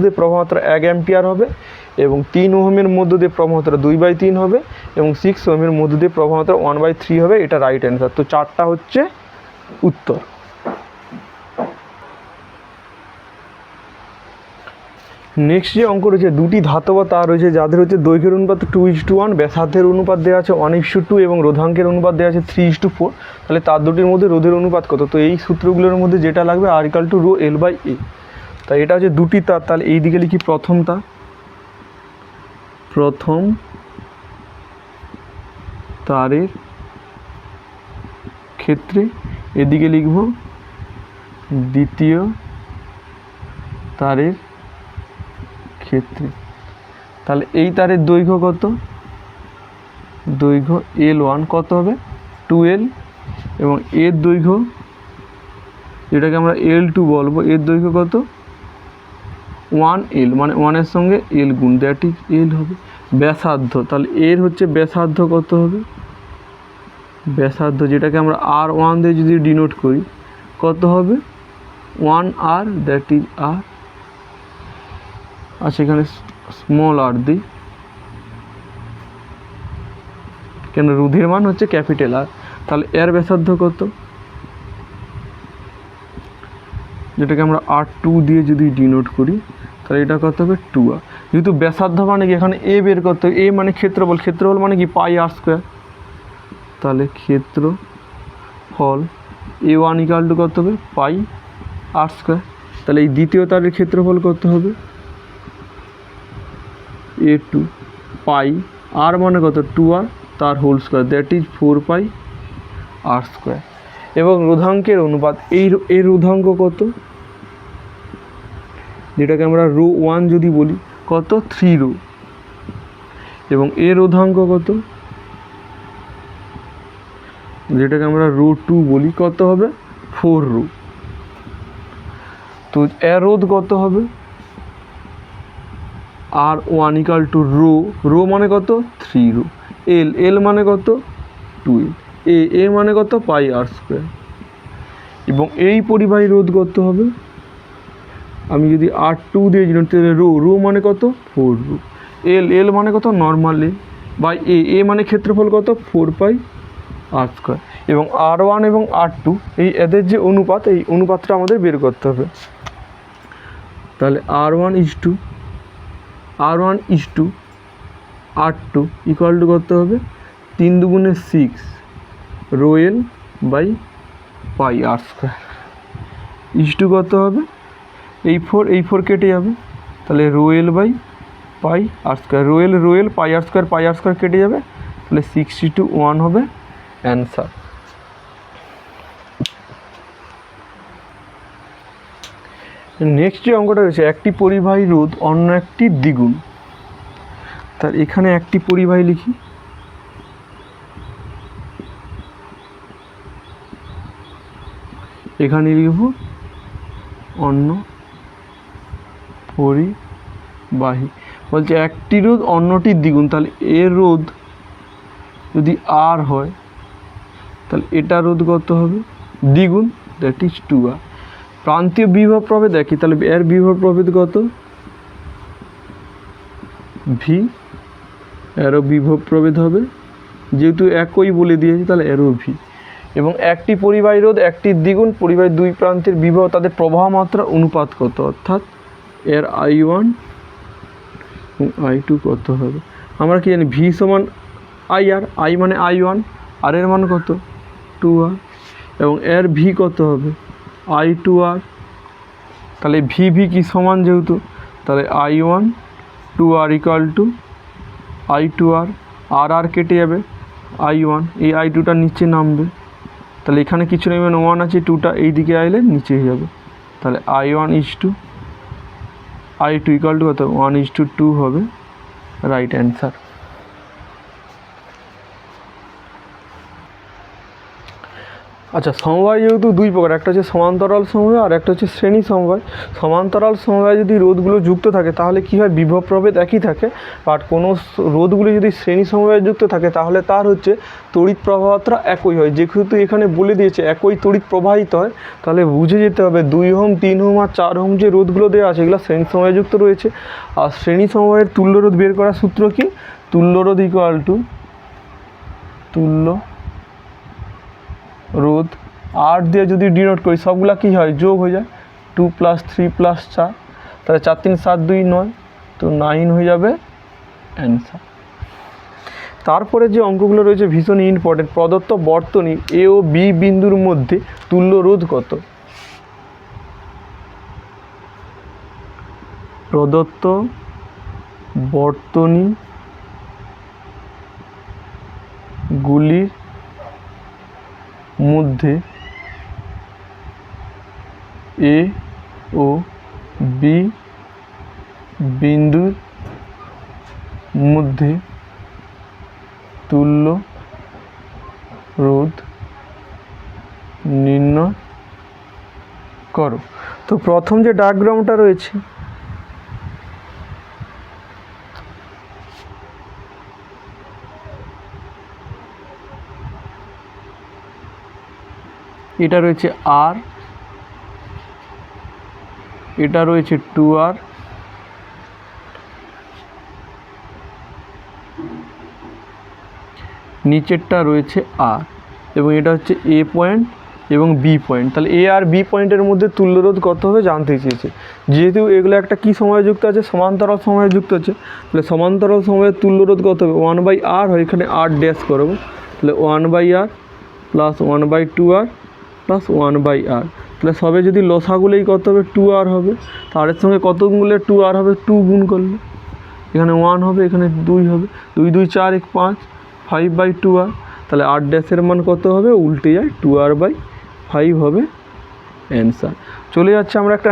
A: দিয়ে প্রবাহ মাত্রা 1 অ্যাম্পিয়ার হবে এবং 3 ওহমের মধ্য দিয়ে প্রবাহ মাত্রা 2/3 হবে এবং 6 ওহমের মধ্য দিয়ে প্রবাহ মাত্রা 1/3 হবে। এটা রাইট অ্যান্সার। তো 4টা হচ্ছে উত্তর। নেক্সট যে অঙ্ক রয়েছে, দুটি ধাতব তার রয়েছে যাদের হচ্ছে দৈর্ঘ্যের অনুপাত 2:1, ব্যাসার্ধের অনুপাত দেওয়া আছে 1:2 এবং রোধাঙ্কের অনুপাত দেওয়া আছে 3:4। তাহলে তার দুটির মধ্যে রোধের অনুপাত কত? তো এই সূত্রগুলোর মধ্যে যেটা লাগবে R = ρ L/A। তাই এটা হচ্ছে দুটি তার, তাহলে এই দিকে লিখি প্রথম তার, প্রথম তারের ক্ষেত্রে, এদিকে লিখব দ্বিতীয় তারের ক্ষেত্রে। তাহলে এই তারের দৈর্ঘ্য কত? দৈর্ঘ্য L1 কত হবে? 2L এবং এর দৈর্ঘ্য যেটাকে আমরা L2 বলবো, এর দৈর্ঘ্য কত? 1L, মানে 1-এর সঙ্গে L গুণ, দ্যাট ইজ L হবে। ব্যাসার্ধ, তাহলে এর হচ্ছে ব্যাসার্ধ কত হবে? ব্যাসার্ধ যেটাকে আমরা R1 দিয়ে যদি ডিনোট করি কত হবে? 1R, that is R। আচ্ছা, এখানে স্মল r দিই, কেন রোধের মান হচ্ছে ক্যাপিটাল R। তাহলে এর ব্যাসার্ধ কত? যেটাকে আমরা R2 দিয়ে যদি ডিনোট করি তাহলে এটা কত হবে? 2R। যেহেতু ব্যাসার্ধ মানে কি এখানে A বের করতে হবে, A মানে ক্ষেত্রফল, ক্ষেত্রফল মানে কি πr²। তাহলে ক্ষেত্রফল A1 = কত হবে? πr²। তাহলে এই দ্বিতীয় তারের ক্ষেত্রফল কত হবে? A2 পাই, আর মানে কত? 2R, তার whole square, that is 4πr²। এবং রোধাঙ্কের অনুপাত, এই রোধাঙ্ক কত? যেটাকে আমরা ρ1 যদি বলি কত? 3ρ। এবং এর রোধাঙ্ক কত? যেটাকে আমরা ρ2 বলি কত হবে? 4ρ। তো এর রোধ কত হবে? R1 = ρ মানে কত? 3ρ। L মানে কত? 2L। A মানে কত? πr²। এবং এই পরিবাহী রোধ কত হবে? আমি যদি R2 দিয়ে দিলাম তাহলে ρ মানে কত? 4ρ। L মানে কত? নর্মাল বাই A মানে ক্ষেত্রফল কত? 4πr²। এবং R1 এবং R2 এদের যে অনুপাত, এই অনুপাতটা আমাদের বের করতে হবে। তাহলে R1 R2 = কত হবে? 3 × 6 ρL/πr²। ইস2 কত হবে? এই 4 কেটে যাবে, তাহলে ρL/πr², রোএল πr² কেটে যাবে, তাহলে 6:1 হবে অ্যান্সার। নেক্সট যে অঙ্কটা রয়েছে, একটি পরিবাহী রোধ অন্য একটি দ্বিগুণ। তার এখানে একটি পরিবাহী লিখি, এখানে লিখব অন্য পরিবাহী। বলছে একটি রোধ অন্যটির দ্বিগুণ, তাহলে এর রোধ যদি R হয় তাহলে এটা রোধ কত হবে? দ্বিগুণ, দ্যাট ইজ 2R। প্রান্তীয় বিভব প্রভেদ দেখি, তাহলে এর বিভব প্রভেদ কত? V। এরও বিভব প্রভেদ হবে, যেহেতু একই বলে দিয়েছি তাহলে এরও V। এবং একটি পরিবাহী রোধ একটি দ্বিগুণ, পরিবাহীর দুই প্রান্তের বিভব তাদের প্রবাহ মাত্রা অনুপাত কত? অর্থাৎ এর I1 এবং I2 কত হবে? আমরা কি জানি? V = IR, I মানে I1, আর এর মান কত? 2R। এবং এর V কত হবে? I2R। তাহলে V কি সমান, যেহেতু তাহলে I1 2R = I2R। আর কেটে যাবে, I1, এই I2টা নিচে নামবে, তাহলে এখানে কিছু নেই, মানে 1 আছে, 2টা এই দিকে আইলে নিচে হয়ে যাবে। তাহলে I2 = কত? 1:2 হবে রাইট অ্যান্সার। আচ্ছা, সমবায় যেহেতু দুই প্রকার, একটা হচ্ছে সমান্তরাল সমবায় আর একটা হচ্ছে শ্রেণী সমবায়। সমান্তরাল সমবায় যদি রোধগুলো যুক্ত থাকে তাহলে কী হয়, বিভব প্রভেদ একই থাকে। বাট কোনো রোধগুলি যদি শ্রেণী সমবায়ে যুক্ত থাকে তাহলে তার হচ্ছে তড়িৎ প্রবাহমাত্রা একই হয়। যেহেতু এখানে বলে দিয়েছে একই তড়িৎ প্রবাহিত হয়, তাহলে বুঝে যেতে হবে 2 ওহম 3 ওহম আর 4 ওহম যে রোধগুলো দেওয়া আছে এগুলো শ্রেণী সমবায়ে যুক্ত রয়েছে। আর শ্রেণী সমবায়ের তুল্য রোধ বের করার সূত্র কি, তুল্য রোধ ইকুয়াল টু তুল্য রোধ 8 দিয়ে যদি ডিনোট করি সবগুলা কী হয়, যোগ হয়ে যায়, 2 + 3 + 4, তাহলে 4 3 7 2 9, তো 9 হয়ে যাবে অ্যান্সার। তারপরে যে অঙ্কগুলো রয়েছে ভীষণ ইম্পর্টেন্ট। প্রদত্ত বর্তনী এ ও বি বিন্দুর মধ্যে তুল্য রোধ কত? প্রদত্ত বর্তনী গুলির মধ্যে এ ও বি বিন্দুর মধ্যে তুল্য রোধ নির্ণয় করো। তো প্রথম যে ডায়াগ্রামটা রয়েছে এটা রয়েছে আর, এটা রয়েছে 2R, নিচেরটা রয়েছে আর, এবং এটা হচ্ছে এ পয়েন্ট এবং বি পয়েন্ট। তাহলে এ আর বি পয়েন্টের মধ্যে তুল্যরোধ কত হবে জানতে চেয়েছে। যেহেতু এগুলো একটা কি সময়ে যুক্ত আছে, সমান্তরাল সময়ে যুক্ত আছে, তাহলে সমান্তরাল সময়ের তুল্যরোধ কত হবে, 1/r হয়, এখানে r ড্যাশ করবো, তাহলে 1/r plus 1/2r plus 1/r, তাহলে সবে যদি লসাগুলোই কত হবে, 2r হবে। তারের সঙ্গে কত গুণ করলে 2r হবে, 2 গুণ করলে এখানে 1 হবে, এখানে 2 হবে, 2 2 4 1 5, 5/2r, তাহলে r ড্যাশের মান কত হবে, উল্টে যায় 2r/5 হবে অ্যান্সার। চলে যাচ্ছে আমরা একটা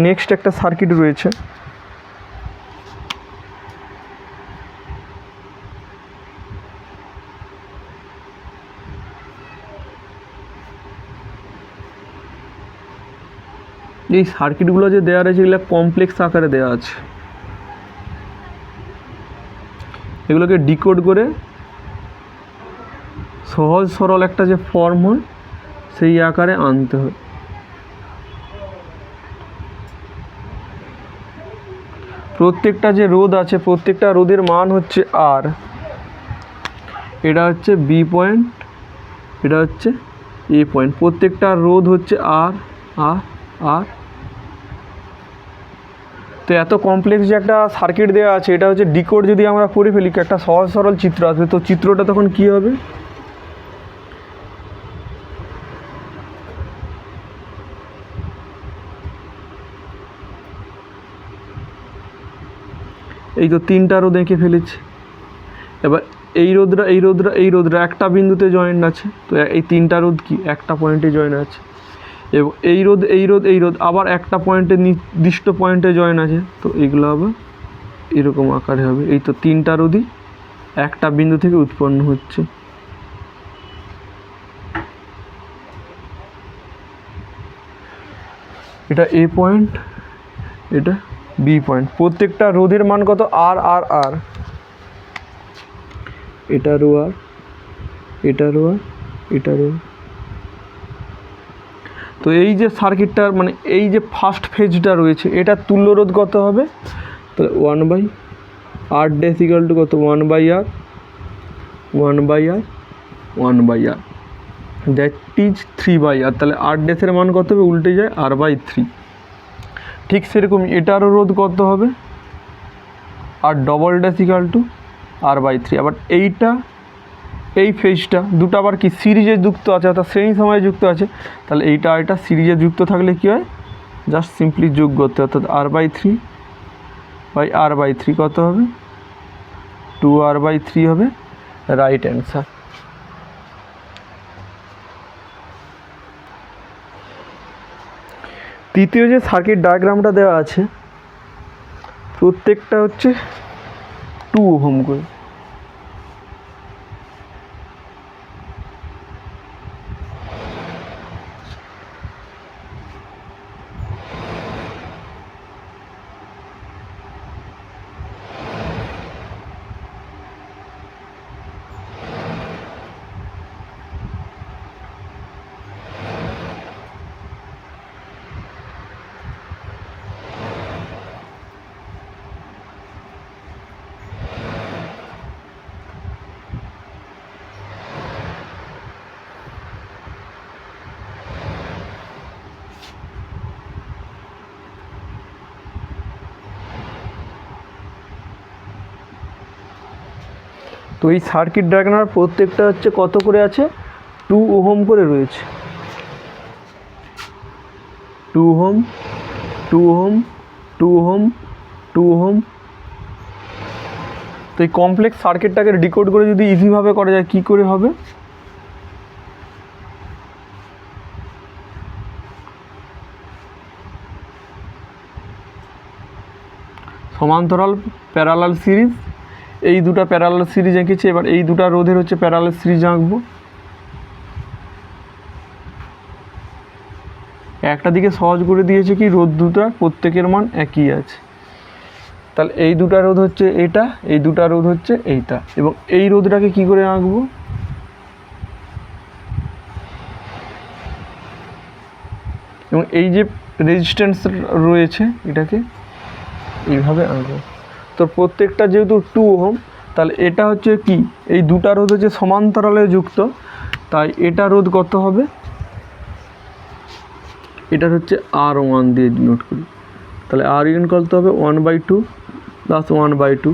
A: নেক্সট একটা সার্কিট রয়েছে। এই সার্কিটগুলো যে দেওয়া রয়েছে এগুলো কমপ্লেক্স আকারে দেওয়া আছে, এগুলোকে ডিকোড করে সহজ সরল একটা যে ফর্ম হয় সেই আকারে আনতে হয়। প্রত্যেকটা যে রোধ আছে প্রত্যেকটা রোধের মান হচ্ছে আর, এটা হচ্ছে বি পয়েন্ট, এটা হচ্ছে এ পয়েন্ট, প্রত্যেকটা রোধ হচ্ছে আর আর আর। তো এত কমপ্লেক্স যে একটা সার্কিট দেওয়া আছে এটা হচ্ছে ডিকোড যদি আমরা করে ফেলি একটা সহজ সরল চিত্র আসবে। তো চিত্রটা তখন কি হবে, এই তো 3টা রোধ এঁকে ফেলেছি। এবার এই রোধরা একটা বিন্দুতে জয়েন্ট আছে, তো এই 3টা রোধ কি একটা পয়েন্টে জয়েন্ট আছে, এবং এই রোধ আবার একটা পয়েন্টে নির্দিষ্ট পয়েন্টে জয়েন আছে, তো এগুলো আবার এরকম আকারে হবে। এই তো 3টা রোধই একটা বিন্দু থেকে উৎপন্ন হচ্ছে। এটা এ পয়েন্ট, এটা বি পয়েন্ট, প্রত্যেকটা রোধের মান কত, আর আর আর, এটা রো আর, এটা রো আর, এটা রো। তো এই যে সার্কিটটার মানে এই যে ফার্স্ট ফেজটা রয়েছে এটার তুল্য রোধ কত হবে, তাহলে 1/r ড্যাশ ইকুয়াল টু কত, 1/r 1/r 1/r, that is 3/r, তাহলে r ড্যাশের মান কত হবে, উল্টে যায় r/3। ঠিক সেরকম এটারও রোধ কত হবে, R double dash equal to r/3। আবার এইটা এই ফেজটা দুটো আবার কি সিরিজে যুক্ত আছে, অর্থাৎ শ্রেণী সময়ে যুক্ত আছে, তাহলে এইটা এটা সিরিজে যুক্ত থাকলে কী হয়, জাস্ট সিম্পলি যোগ করতে, অর্থাৎ r/3 কত হবে, 2r/3 হবে রাইট অ্যান্সার। তৃতীয় যে সার্কিট ডায়াগ্রামটা দেওয়া আছে প্রত্যেকটা হচ্ছে 2 ওহম করে, তো এই সার্কিট ডায়াগ্রামের প্রত্যেকটা হচ্ছে কত করে আছে, 2 ওহম করে রয়েছে। 2 ওহম, 2 ওহম, 2 ওহম, 2 ওহম। তো এই কমপ্লেক্স সার্কিটটাকে ডিকোড করে যদি ইজিভাবে করা যায়, কী করে হবে? সমান্তরাল প্যারালাল সিরিজ, এই দুটো প্যারালাল সিরিজ এঁকেছি। এবার এই দুটো রোধের হচ্ছে প্যারালাল সিরিজ আঁকবো। একটা দিকে সহজ করে দিয়েছে কি, রোধ দুটো প্রত্যেকের মান একই আছে। তাহলে এই দুটো রোধ হচ্ছে এটা, এই দুটো রোধ হচ্ছে এইটা, এবং এই রোধটাকে কি করে আঁকবো? এবং এই যে রেজিস্ট্যান্স রয়েছে এটাকে এইভাবে আঁকবো। তো প্রত্যেকটা যেহেতু 2 ওহম, তাহলে এটা হচ্ছে কি, এই দুটা রোধ হচ্ছে সমান্তরালে যুক্ত, তাই এটা রোধ কত হবে? এটা হচ্ছে R1 দিয়ে নোট করি। তাহলে R1 কত হবে? 1/2 প্লাস 1/2,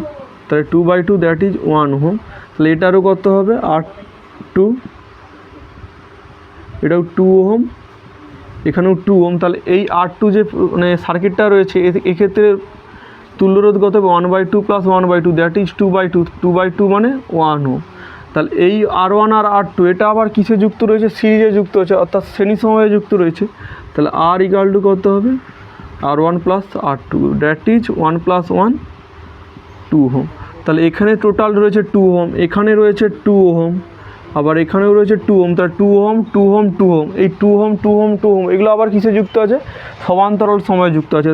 A: তাহলে 2/2, দ্যাট ইজ 1 ওহম। তাহলে এটারও কত হবে? R2, এটাও 2 ওহম, এখানেও 2 ওহম। তাহলে এই R2 যে মানে সার্কিটটা রয়েছে, এক্ষেত্রে তুল্যরোধ কত হবে? 1/2 প্লাস 1/2, দ্যাট ইজ 2/2, 2/2 মানে 1 ওহম। তাহলে এই R1 আর R2 এটা আবার কিসে যুক্ত রয়েছে? সিরিজে যুক্ত হয়েছে, অর্থাৎ শ্রেণী সময়ে যুক্ত রয়েছে। তাহলে R ইকুয়াল টু কত হবে? R1 plus R2, that is 1 plus 1, 2 ohm. তাহলে এখানে টোটাল রয়েছে 2 ওহম, এখানে রয়েছে 2 ওহম, আবার এখানেও রয়েছে 2 ওহম। তাহলে 2 ওহম, 2 ওহম, 2 ওহম, এই 2 ওহম, 2 ওহম, 2 ওহম এগুলো আবার কিসে যুক্ত আছে? সমান্তরাল সময়ে যুক্ত আছে।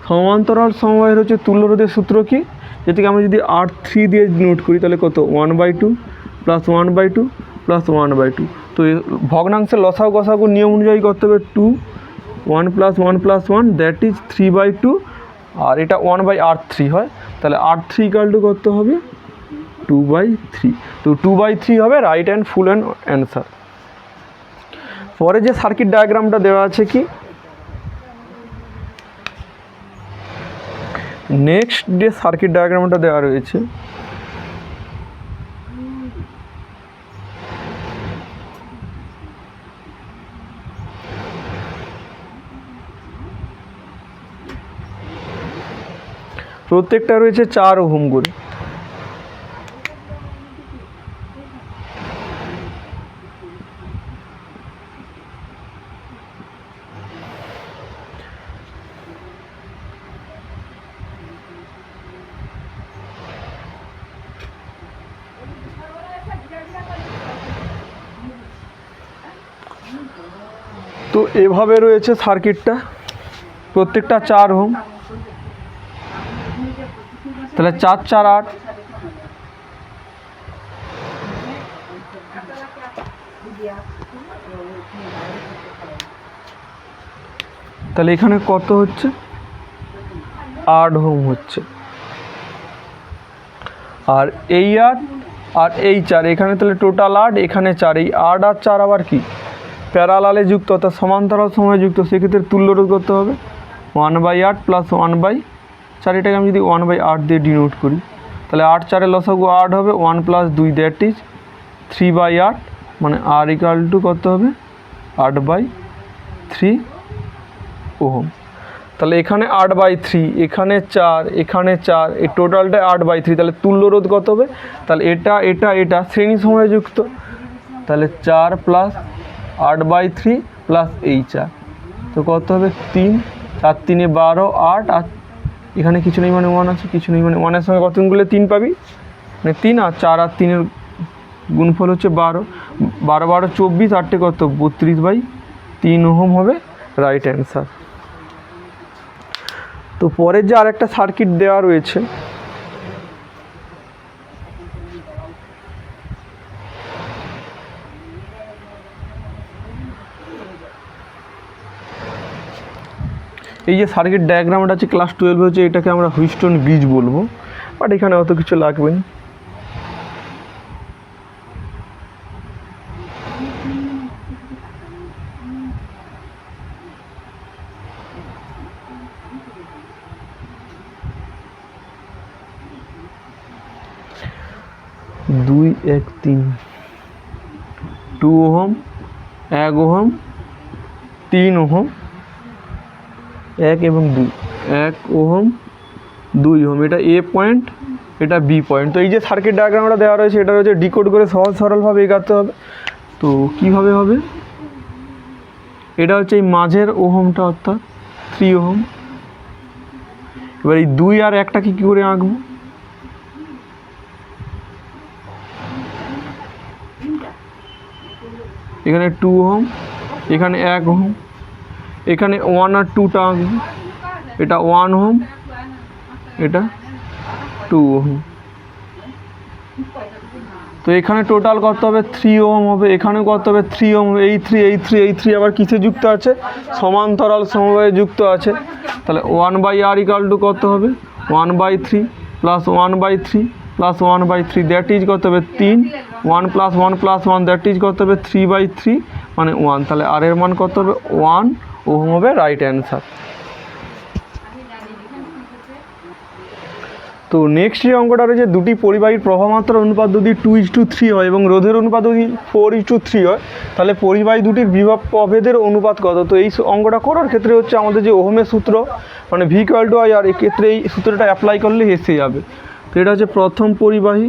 A: সমান্তরাল সময়ের হচ্ছে তুল্যরোধের সূত্র কি, যেটাকে আমরা যদি R3 দিয়ে নোট করি, তাহলে কত? 1/2 প্লাস 1/2 প্লাস 1/2। তো ভগ্নাংশের লসাগু গসাগু নিয়ম অনুযায়ী করতে হবে 2, 1 প্লাস 1 প্লাস 1, দ্যাট ইজ 3/2, আর এটা 1/R3 হয়। তাহলে R3 ইকুয়াল টু করতে হবে 2/3। তো 2/3 হবে right and full and answer. পরে যে সার্কিট ডায়াগ্রামটা দেওয়া আছে কি, নেক্সট যে সার্কিট ডায়াগ্রামটা দেওয়া রয়েছে, প্রত্যেকটা রয়েছে 4 ওহম করে। তো এভাবে রয়েছে সার্কিটটা, প্রত্যেকটা 4 ওহম। তাহলে 4 4 8, তাহলে এখানে কত হচ্ছে? 8 ওহম হচ্ছে। আর এই 8 আর এই 4, এখানে তাহলে টোটাল 8, এখানে 4। এই 8 আর 4 আবার কি, প্যারালালে যুক্ত, অর্থাৎ সমান্তরাল সময়ে যুক্ত। সেক্ষেত্রে তুল্যরোধ করতে হবে 1/8 প্লাস 1/4। এটাকে আমি যদি 1/8 দিয়ে ডিনোট করি, তাহলে 8 4 লসাগু 8 হবে, 1 প্লাস 2, দ্যাট ইজ 3/8, মানে R ইকুয়াল টু কত হবে? 8/3 ওহম। তাহলে এখানে 8/3, এখানে 4, এখানে 4, এই টোটালটা 8/3। তাহলে তুল্যরোধ কত হবে? তাহলে এটা শ্রেণী সময়ে যুক্ত, তাহলে 4 প্লাস 8/3 প্লাস এই 4, তো কত হবে? 3, 4 3 12, 8, আর এখানে কিছু নেই মানে 1 আছে, কিছু নেই মানে 1-এর সঙ্গে কত গুণলে 3 পাবি, মানে 3, আর 4 আর 3-এর গুণফল হচ্ছে 12, 12 12 24, 8টে কত? 32/3 ওহম হবে রাইট অ্যান্সার। তো পরের যে আরেকটা সার্কিট দেওয়া রয়েছে, এই যে সার্কিট ডায়াগ্রামটা আছে ক্লাস 12 হচ্ছে, এটাকে আমরা হুইস্টন ব্রিজ বলবো, বাট এখানে অত কিছু লাগবে না। 2 1 3 2 ওহম 1 ওহম 3 ওহম 1 এবং 2 1 ওহম 2 ওহম, এটা এ পয়েন্ট, এটা বি পয়েন্ট। তো এই যে সার্কিট ডায়াগ্রামটা দেওয়া রয়েছে এটা হচ্ছে ডিকোড করে সহজ সরলভাবে এগাতে হবে। তো কীভাবে হবে, এটা হচ্ছে এই মাঝের ওহমটা অর্থাৎ 3 ওহম। এবার এই 2 আর 1টাকে কী করে আঁকবো, এখানে 2 ওহম, এখানে 1 ওহম, এখানে 1 আর 2টা আঁকবো, এটা 1 ওহম, এটা 2 ওহম। তো এখানে টোটাল কত হবে 3 ওহম হবে, এখানেও কত হবে 3 ওহম, এই 3 এই 3 এই 3 আবার কিসে যুক্ত আছে, সমান্তরাল সমবায়ে যুক্ত আছে। তাহলে 1/r = কত হবে 1/3 প্লাস 1/3 প্লাস 1/3 দ্যাট ইজ কত হবে 3, 1 প্লাস 1 প্লাস 1 দ্যাট ইজ কত হবে 3/3 মানে 1। তাহলে আর এর মান কত হবে 1 ওহম হবে রাইট অ্যান্সার। তো নেক্সট যে অঙ্কটা রয়েছে, দুটি পরিবাহীর প্রবাহমাত্রার অনুপাত যদি 2:3 হয় এবং রোধের অনুপাত যদি 4:3 হয়, তাহলে পরিবাহী দুটির বিভব প্রভেদের অনুপাত কত। তো এই অঙ্কটা করার ক্ষেত্রে হচ্ছে আমাদের যে ওহমের সূত্র মানে V = I, আর এক্ষেত্রে এই সূত্রটা অ্যাপ্লাই করলে এসে যাবে। তো এটা হচ্ছে প্রথম পরিবাহী,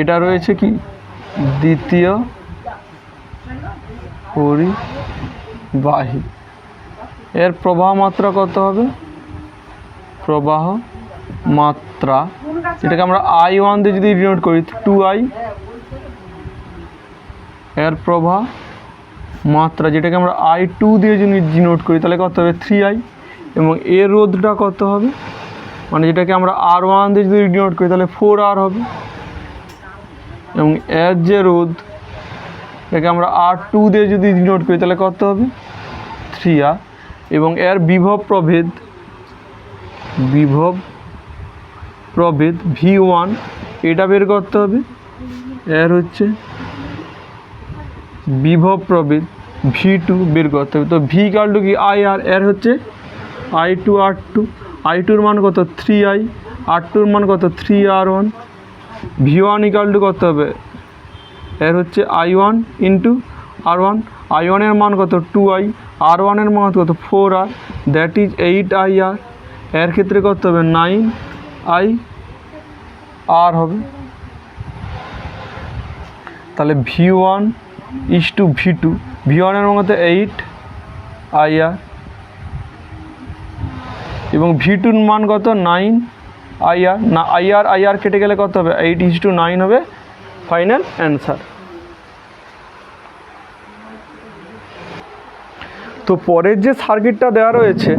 A: এটা রয়েছে কি দ্বিতীয় পরিবাহী, এর প্রবাহ মাত্রা কত হবে, প্রবাহ মাত্রা এটাকে আমরা I1 দিয়ে যদি ডিনোট করি 2I, এর প্রবাহ মাত্রা যেটাকে আমরা I2 দিয়ে যদি ডিনোট করি তাহলে কত হবে 3I, এবং এর রোধটা কত হবে মানে যেটাকে আমরা R1 দিয়ে যদি ডিনোট করি তাহলে 4R হবে, এবং এর যে রোধ এটাকে আমরা R2 দিয়ে যদি ডিনোট করি তাহলে কত হবে 3R, এবং এর বিভব প্রভেদ V1 এটা বের করতে হবে, এর হচ্ছে বিভব প্রভেদ V2 বের করতে হবে। তো V = কি IR, এর হচ্ছে I2 R2, I2 এর মান কত 3I, R2 এর মান কত 3R1, V1 = কত হবে, এর হচ্ছে I1 × R1, I1 এর মান কত 2I, R1 এর মান কত 4R, দ্যাট ইজ 8IR, এর ক্ষেত্রে কত হবে 9IR হবে। তাহলে V1 = V2, V1 এর মান কত 8IR এবং V2 এর মান কত 9IR, না IR কেটে গেলে কত হবে 8:9 হবে ফাইনাল অ্যান্সার। তো পরের যে সার্কিটটা দেওয়া রয়েছে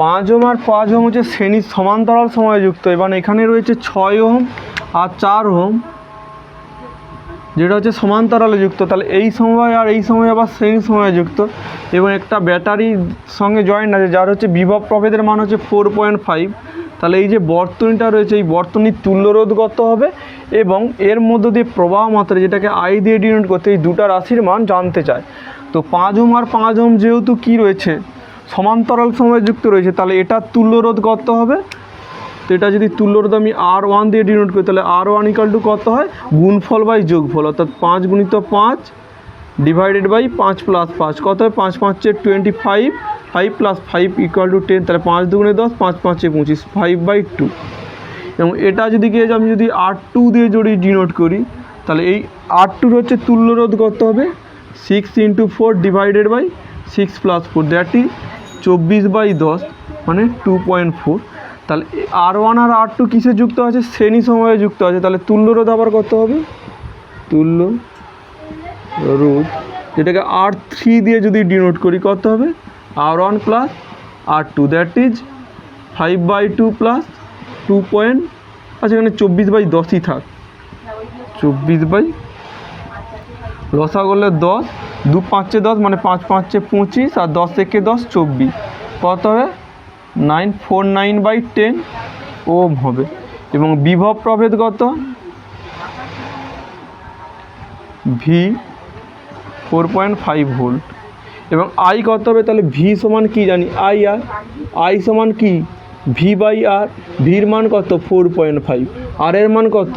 A: 5 ওহম আর 5 ওহম হচ্ছে শ্রেণীর সমান্তরাল সময়ে যুক্ত, এবং এখানে রয়েছে 6 ওহম আর 4 ওহম যেটা হচ্ছে সমান্তরালে যুক্ত। তাহলে এই সময় আর এই সময় আবার শ্রেণী সময়ে যুক্ত, এবং একটা ব্যাটারির সঙ্গে জয়েন্ট আছে যার হচ্ছে বিভব প্রভেদের মান হচ্ছে 4.5। তাহলে এই যে বর্তনীটা রয়েছে এই বর্তনীর তুল্যরোধ কত হবে এবং এর মধ্য দিয়ে প্রবাহ মাত্রা যেটাকে I দিয়ে ডিনোট করতে এই দুটা রাশির মান জানতে চায়। তো 5 ওহম আর 5 ওহম যেহেতু কি রয়েছে সমান্তরাল সময়ে যুক্ত রয়েছে, তাহলে এটার তুল্যরোধ কত হবে। তো এটা যদি তুল্যরোধ আমি R1 দিয়ে ডিনোট করি তাহলে R1 = কত হয় গুণফল বাই যোগফল, অর্থাৎ 5 × 5 / 5 + 5 কত হয় 5 × 5 = 25, 5 + 5 = 10, তাহলে 5 × 2 = 10, 5 × 5 = 25, 5/2। এবং এটা যদি কি আমি যদি R2 দিয়ে যদি ডিনোট করি তাহলে এই R2 হচ্ছে তুল্যরোধ কত হবে 6 × 4 / 6 + 4 দ্যাট ইজ 24/10 মানে 2.4। তাহলে R1 আর R2 কিসে যুক্ত আছে শ্রেণী সময়ে যুক্ত আছে, তাহলে তুল্যরোধ আবার কত হবে তুল্যরোধ যেটাকে R3 দিয়ে যদি ডিনোট করি কত হবে R1 + R2 দ্যাট ইজ 5/2 + 2. আচ্ছা এখানে 24/10ই থাক, 24 লসা করলে 10, 2 × 5 = 10 মানে 5 × 5 = 25 আর 10 × 10 = 24, কত হবে 949/10 ওহম হবে। এবং বিভব প্রভেদ কত V 4.5 ভোল্ট, এবং আই কত হবে, তাহলে ভি সমান কি জানি আই আর, আই সমান কি ভি বাই আর, ভির মান কত 4.5, আর এর মান কত,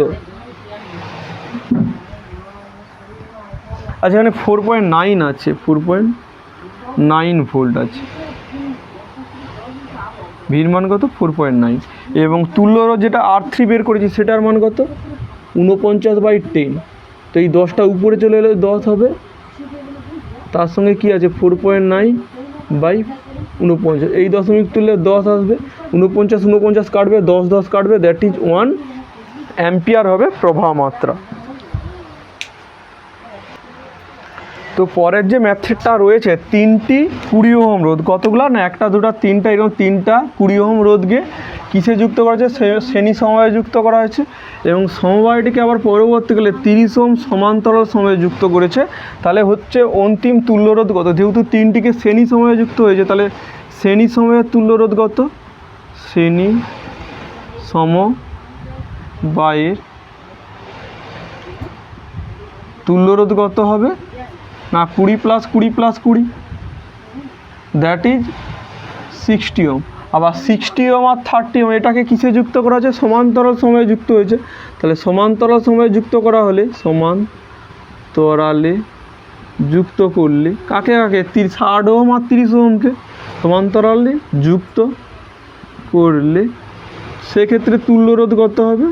A: আচ্ছা এখানে 4.9 আছে, 4.9 ভোল্ট আছে, ভির মান কত 4.9, এবং তুল্যরোধ যেটা R3 বের করেছি সেটার মান কত 49/10, তো এই 10টা উপরে চলে এলে 10 হবে, তার সঙ্গে কি আছে 4.9/49, এই দশমিক তুললে 10 আসবে, 49 কাটবে, 10 কাটবে, দ্যাট ইজ 1 অ্যাম্পিয়ার হবে প্রবাহ মাত্রা। তো পরের যে মেথডটা রয়েছে, 3টি 20 ওহম রোধ, কতগুলো না 1টা 2টা 3টা, এরকম 3টা 20 ওহম রোধকে কিসে যুক্ত করা হয়েছে, শ্রেণী সমবায়ে যুক্ত করা হয়েছে, এবং সমবায়টিকে আবার পরবর্তীকালে 30 ওহম সমান্তরাল সময়ে যুক্ত করেছে। তাহলে হচ্ছে অন্তিম তুল্যরোধ কত, যেহেতু 3টিকে শ্রেণী সময়ে যুক্ত হয়েছে, তাহলে শ্রেণী সময়ের তুল্যরোধ কত, শ্রেণী সমবায়ের তুল্যরোধ কত হবে না 20 + 20 + 20, দ্যাট ইজ 60 ওহম। আবার 60 ওহম আর 30 ওহম এটাকে কিসে যুক্ত করা হয়েছে, সমান্তরাল সময়ে যুক্ত হয়েছে। তাহলে সমান্তরাল সময়ে যুক্ত করা হলে, সমান্তরালে যুক্ত করলে কাকে কাকে, 60 ওহম আর 30 ওহমকে সমান্তরালে যুক্ত করলে সেক্ষেত্রে তুল্যরোধ কত হবে,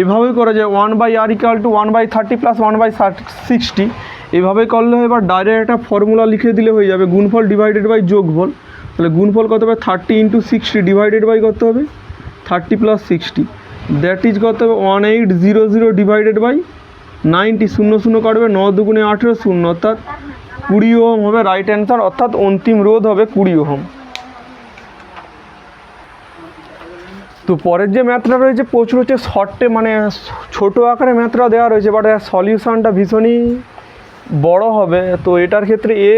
A: এভাবেই করা যায় 1/R = 1/30 + 1/60, এভাবে করলে হয়। এবার ডাইরেক্ট একটা ফর্মুলা লিখে দিলে হয়ে যাবে, গুণফল ডিভাইডেড বাই যোগফল। তাহলে গুণফল কত হবে 30 × 60 ডিভাইডেড বাই কত হবে 30 + 60, দ্যাট ইজ কত হবে 1800 ডিভাইডেড বাই 90, 0 কাটবে, 9 × 2 = 18, 0, অর্থাৎ 20 ওহম হবে রাইট অ্যান্সার, অর্থাৎ অন্তিম রোধ হবে 20 ওহম। তো পরের যে ম্যাথটা রয়েছে প্রচুর হচ্ছে শর্টে, মানে ছোটো আকারে ম্যাথটা দেওয়া রয়েছে, বাট সলিউশনটা ভীষণই বড় হবে। তো এটার ক্ষেত্রে a²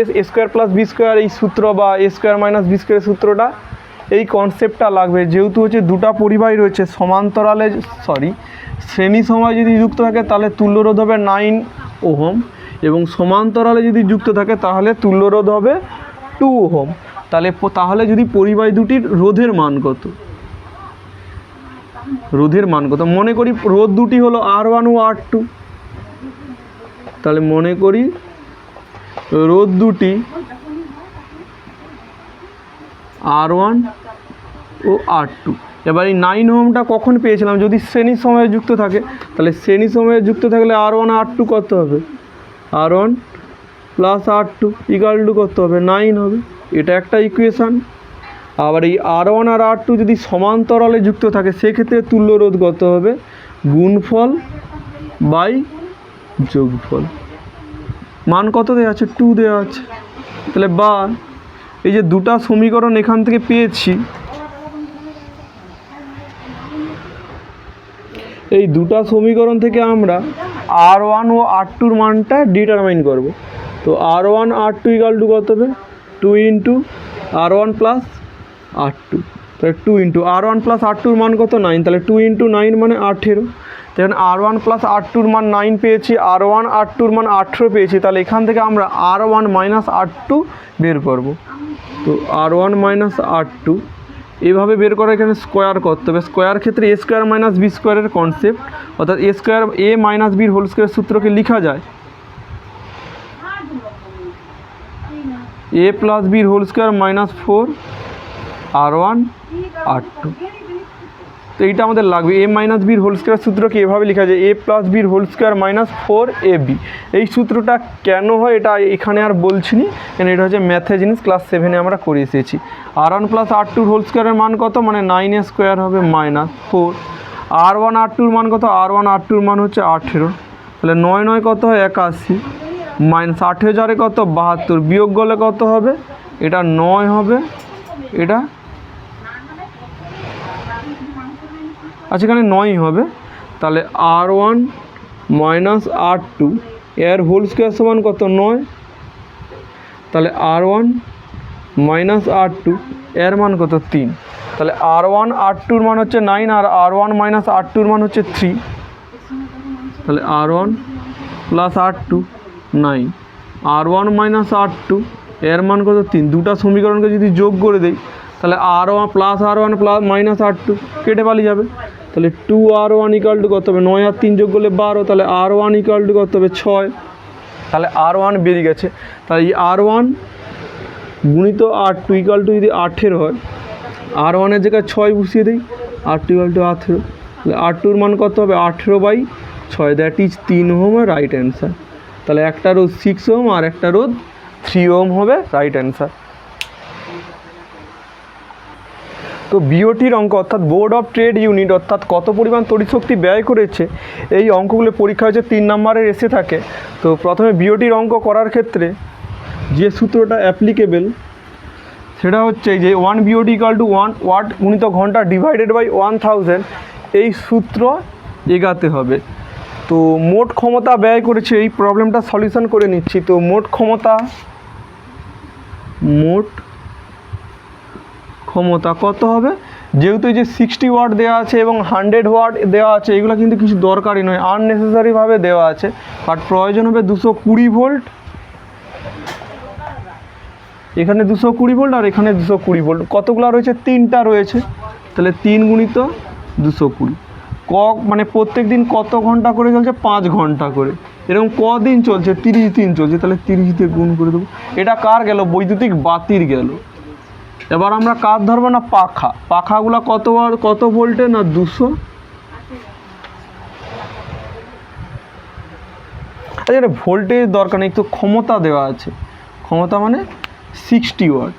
A: + b², এই সূত্র বা a² - b² সূত্রটা, এই কনসেপ্টটা লাগবে, যেহেতু হচ্ছে দুটা পরিবাহী রয়েছে সমান্তরালে, শ্রেণী সময় যদি যুক্ত থাকে তাহলে তুল্যরোধ হবে 9 ওহম, এবং সমান্তরালে যদি যুক্ত থাকে তাহলে তুল্যরোধ হবে 2 ওহম। তাহলে যদি পরিবাহী দুটির রোধের মান কত, মনে করি রোধ দুটি হলো R1 ও R2, তাহলে মনে করি রোধ দুটি R1 ও R2। এবার এই 9 ওহমটা কখন পেয়েছিলাম, যদি শ্রেণী সময়ে যুক্ত থাকে, তাহলে শ্রেণী সময়ে যুক্ত থাকলে R1 R2 কত হবে, R1 + R2 = কত হবে 9 হবে, এটা একটা ইকুয়েশান। আবার এই R1 আর R2 যদি সমান্তরালে যুক্ত থাকে সেক্ষেত্রে তুল্যরোধ কত হবে, গুণফল বাই যোগফল। মান কত দেওয়া আছে 2 দেওয়া আছে। তাহলে বা এই যে দুটা সমীকরণ এখান থেকে পেয়েছি, এই দুটা সমীকরণ থেকে আমরা R1 ও R2-র মানটা ডিটারমাইন করব। তো R1 R2 = কত হবে 2 × R1 + R2, তাহলে 2 × R1 + R2-র মান কত 9, তাহলে 2 × 9 মানে 18। দেখেন R1 + R2-র মান 9 পেয়েছি, R1 R2-র মান 18 পেয়েছি, তাহলে এখান থেকে আমরা R1 - R2 বের করব। তো R1 - R2 এভাবে বের করা, এখানে স্কোয়ার করতে হবে, স্কোয়ার ক্ষেত্রে a² - b² এর কনসেপ্ট, অর্থাৎ a² - b² সূত্রকে লেখা যায় a + b² - 4 R1 R2। তো এইটা আমাদের লাগবে, a - b² সূত্রকে এভাবে লেখা যায় a + b² - 4ab। এই সূত্রটা কেন হয় এটা এখানে আর বলছি না, কেন এটা হচ্ছে ম্যাথের জিনিস, ক্লাস 7-এ আমরা করে এসেছি। R1 + R2² এর মান কত, মানে 9² হবে -4। R1 R2-র মান কত, R1 R2-র মান হচ্ছে 18, তাহলে 9 9 কত হয় 81, -18 কত 72, বিয়োগ করলে কত হবে, এটা 9 হবে, এটা আচ্ছা এখানে 9 হবে। তাহলে R1 - R2 এর হোল স্কোয়ার সমান কত 9, তাহলে R1 - R2 এর মান কত 3, তাহলে R1 R2-র মান হচ্ছে 9 আর R1 - R2-র মান হচ্ছে 3, তাহলে R1 + R2 9, R1 minus R2, এর মান কত 3। দুটা সমীকরণকে যদি যোগ করে দেই তাহলে R1 plus R1 plus minus R2 কেটে পালিয়ে যাবে। তাহলে 2R1 ইকুয়াল টু কত হবে, 9 আর 3 যোগ করলে 12, তাহলে R1 ইকুয়াল টু কত হবে 6। তাহলে R1 বেরিয়ে গেছে। তাহলে এই R1 গুণিত R2 ইকুয়াল টু যদি 18 হয়, R1-এর জায়গায় 6 বসিয়ে দিই, R2 ইকুয়াল টু 18, তাহলে R2-র মান কত হবে 18/6, that is 3 ohm right answer. তাহলে একটা রোধ 6 ওহম আর একটা রোধ 3 ওহম হবে রাইট অ্যান্সার। তো বিওটির অঙ্ক অর্থাৎ বোর্ড অফ ট্রেড ইউনিট অর্থাৎ কত পরিমাণ তড়িৎ শক্তি ব্যয় করেছে, এই অঙ্কগুলো পরীক্ষা হচ্ছে 3 নম্বরের এসে থাকে। তো প্রথমে বিওটির অঙ্ক করার ক্ষেত্রে যে সূত্রটা অ্যাপ্লিকেবল সেটা হচ্ছে যে 1 BOT ইকুয়াল টু 1 ওয়াট গুণিত ঘন্টা ডিভাইডেড বাই 1000, এই সূত্র এগাতে হবে। তো মোট ক্ষমতা ব্যয় করেছে, এই প্রবলেমটা সলিউশন করে নিচ্ছি। তো মোট ক্ষমতা কত হবে, যেহেতু এই যে 60 ওয়াট দেওয়া আছে এবং 100 ওয়াট দেওয়া আছে, এগুলো কিন্তু কিছু দরকারই নয়, আননেসেসারিভাবে দেওয়া আছে, বাট প্রয়োজন হবে 220 ভোল্ট, এখানে 220 ভোল্ট আর এখানে 220 ভোল্ট। কতগুলো রয়েছে, 3টা রয়েছে, তাহলে 3 গুণিত 220, মানে প্রত্যেক দিন কত ঘন্টা করে চলছে, 5 ঘন্টা করে, এরকম কদিন চলছে, 30 দিন চলছে, তাহলে 30 দিয়ে গুণ করে দেবো। এটা কার গেল, বৈদ্যুতিক বাতির গেল। এবার আমরা কার ধরবো না, পাখাগুলো কত ভোল্টে না 200। আচ্ছা, এটা ভোল্টেজ দরকার নেই, তো ক্ষমতা দেওয়া আছে, ক্ষমতা মানে 60 ওয়াট।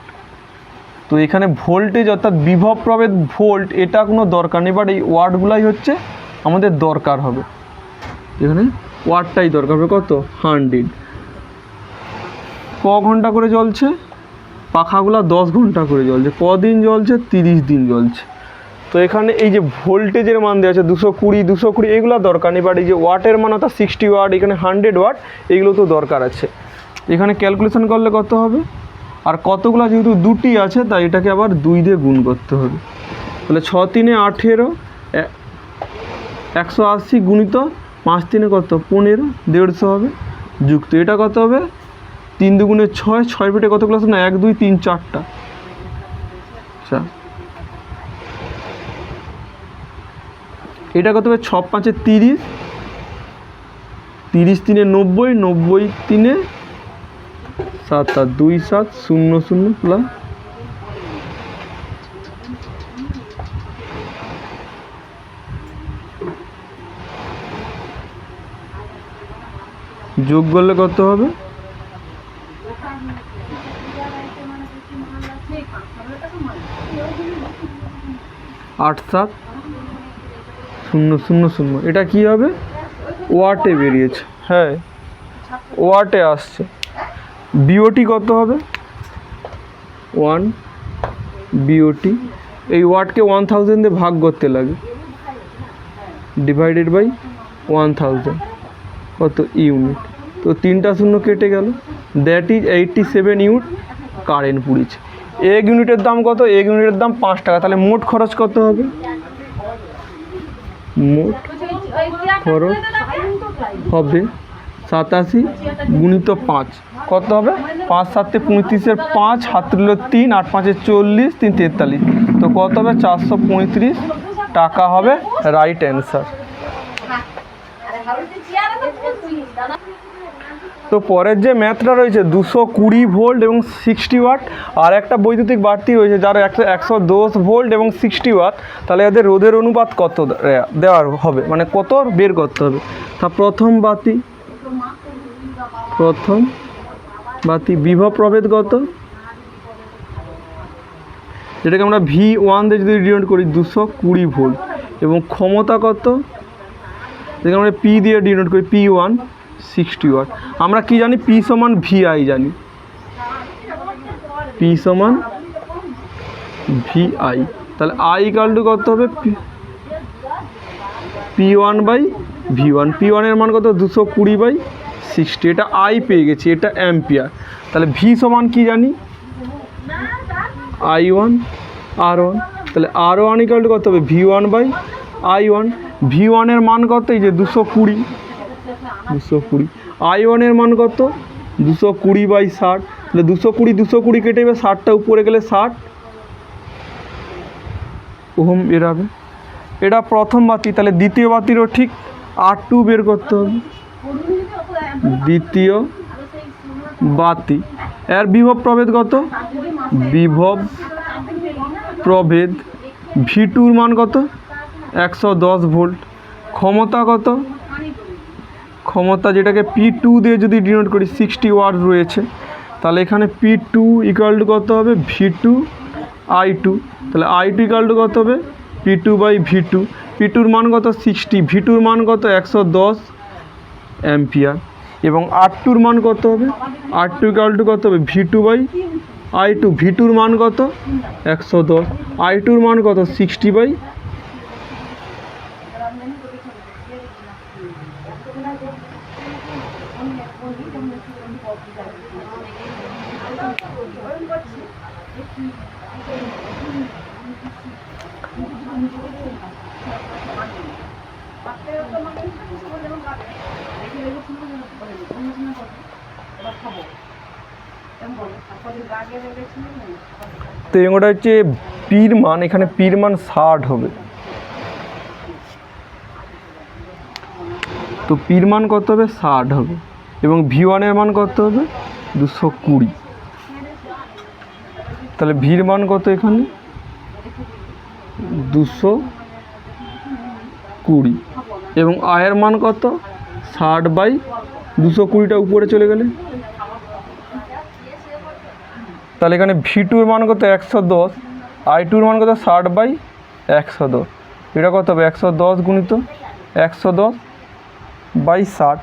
A: তো এখানে ভোল্টেজ অর্থাৎ বিভব প্রভেদ ভোল্ট, এটা কোনো দরকার নেই, বাট এই ওয়াটগুলাই হচ্ছে আমাদের দরকার হবে। এখানে ওয়াটটাই দরকার হবে, কত 100। ক ঘন্টা করে চলছে, পাখাগুলো 10 ঘন্টা করে জ্বলছে, কদিন জ্বলছে, 30 দিন জ্বলছে। তো এখানে এই যে ভোল্টেজের মান দেওয়া আছে 220, এগুলো দরকার নেই, বাট এই যে ওয়াটের মান অর্থাৎ 60 ওয়াট, এখানে 100 ওয়াট, এগুলো তো দরকার আছে। এখানে ক্যালকুলেশন করলে কত হবে, আর কতগুলো যেহেতু দুটি আছে তাই এটাকে আবার 2 দিয়ে গুণ করতে হবে। তাহলে 6 3 18, 180 গুণিত 5 3 কত 15, 150 হবে, যুক্ত এটা কত হবে 3 2 6, 6 পেটে কতগুলো আছে না 1 2 3 4টা। আচ্ছা, এটা কত হবে 6 5 30, 30 3 90, 90 3 7 7 2 7 0 0 প্লাস যোগ করলে কত হবে 8 7 0 0 0। এটা কি হবে, ওয়াটে বেরিয়েছে, হ্যাঁ ওয়াটে আসছে। বিওটি কত হবে 1 বিওটি, এই ওয়াটকে 1000 দিয়ে ভাগ করতে লাগে, ডিভাইডেড বাই 1000 কত ইউনিট। তো 3টা 0 কেটে গেল, দ্যাট ইজ 87 ইউনিট কারেন্ট পুড়েছে। 1 ইউনিটের দাম কত, 1 ইউনিটের দাম 5 টাকা। তাহলে মোট খরচ কত হবে, মোট খরচ হবে 87 গুণিত 5, কত হবে 5 7 35, 5 হাত রইল 3, 8 5 40, 3 43, তো কত হবে 435 টাকা হবে রাইট অ্যান্সার। তো পরের যে ম্যাথটা রয়েছে 220 ভোল্ট এবং 60 ওয়াট, আর একটা বৈদ্যুতিক বাড়তি রয়েছে যার 110 ভোল্ট এবং 60 ওয়াট, তাহলে এদের রোধের অনুপাত কত দেওয়া হবে, মানে কত বের করতে হবে। তা প্রথম বাতি বিভব প্রভেদ কত, যেটাকে আমরা V1 দিয়ে যদি ডিনোট করি 220 ভোল্ট, এবং ক্ষমতা কত, যেটাকে আমরা P দিয়ে ডিনোট করি P1 60 ওয়াট। আমরা কি জানি, P সমান VI জানি, P সমান VI, তাহলে I ইকুয়াল টু কত হবে P1 বাই V1, P1 এর মান কত 220/60, এটা I পেয়ে গেছি, এটা অ্যাম্পিয়ার। তাহলে V সমান কি জানি I1 R1, তাহলে R1 ইকুয়াল টু কত হবে V1 বাই I1, V1 এর মান কত, এই যে 220, I1 এর মান কত 220/60, তাহলে 220 কেটে যাবে, 60টা উপরে গেলে 60 ওহম বেরাবে। এটা প্রথম বাতি, তাহলে দ্বিতীয় বাতিরও ঠিক R2 বের করতে হবে। দ্বিতীয় বাতি এর বিভব প্রভেদ কত? বিভব প্রভেদ V2 মান কত? 110 ভোল্ট। ক্ষমতা কত? ক্ষমতা যেটাকে P2 দিয়ে যদি ডিনোট করি 60 ওয়াট রয়েছে, তাহলে এখানে P2 ইকুয়াল টু কত হবে? V2 I2, তাহলে I2 ইকুয়াল টু কত হবে? P2/V2। P2-র মান কত? 60, V2-র মান কত? 110 অ্যাম্পিয়ার। এবং R2-র মান কত হবে? R2 ইকুয়াল টু কত হবে? V2/I2। V2-র মান কত? 110, I2-র মান কত? 60/। তো এগুলোটা হচ্ছে পির মান, এখানে পির মান 60 হবে। তো পির মান কত হবে? 60 হবে। এবং V1-এর মান কত হবে? 220। তাহলে ভির মান কত এখানে? 220। এবং আয়ের মান কত? 60/220টা উপরে চলে গেলে, তাহলে এখানে V2-র মান কত? 110, I2-র মান কত? 60/110। এটা কত হবে? 110 গুণিত 110/60,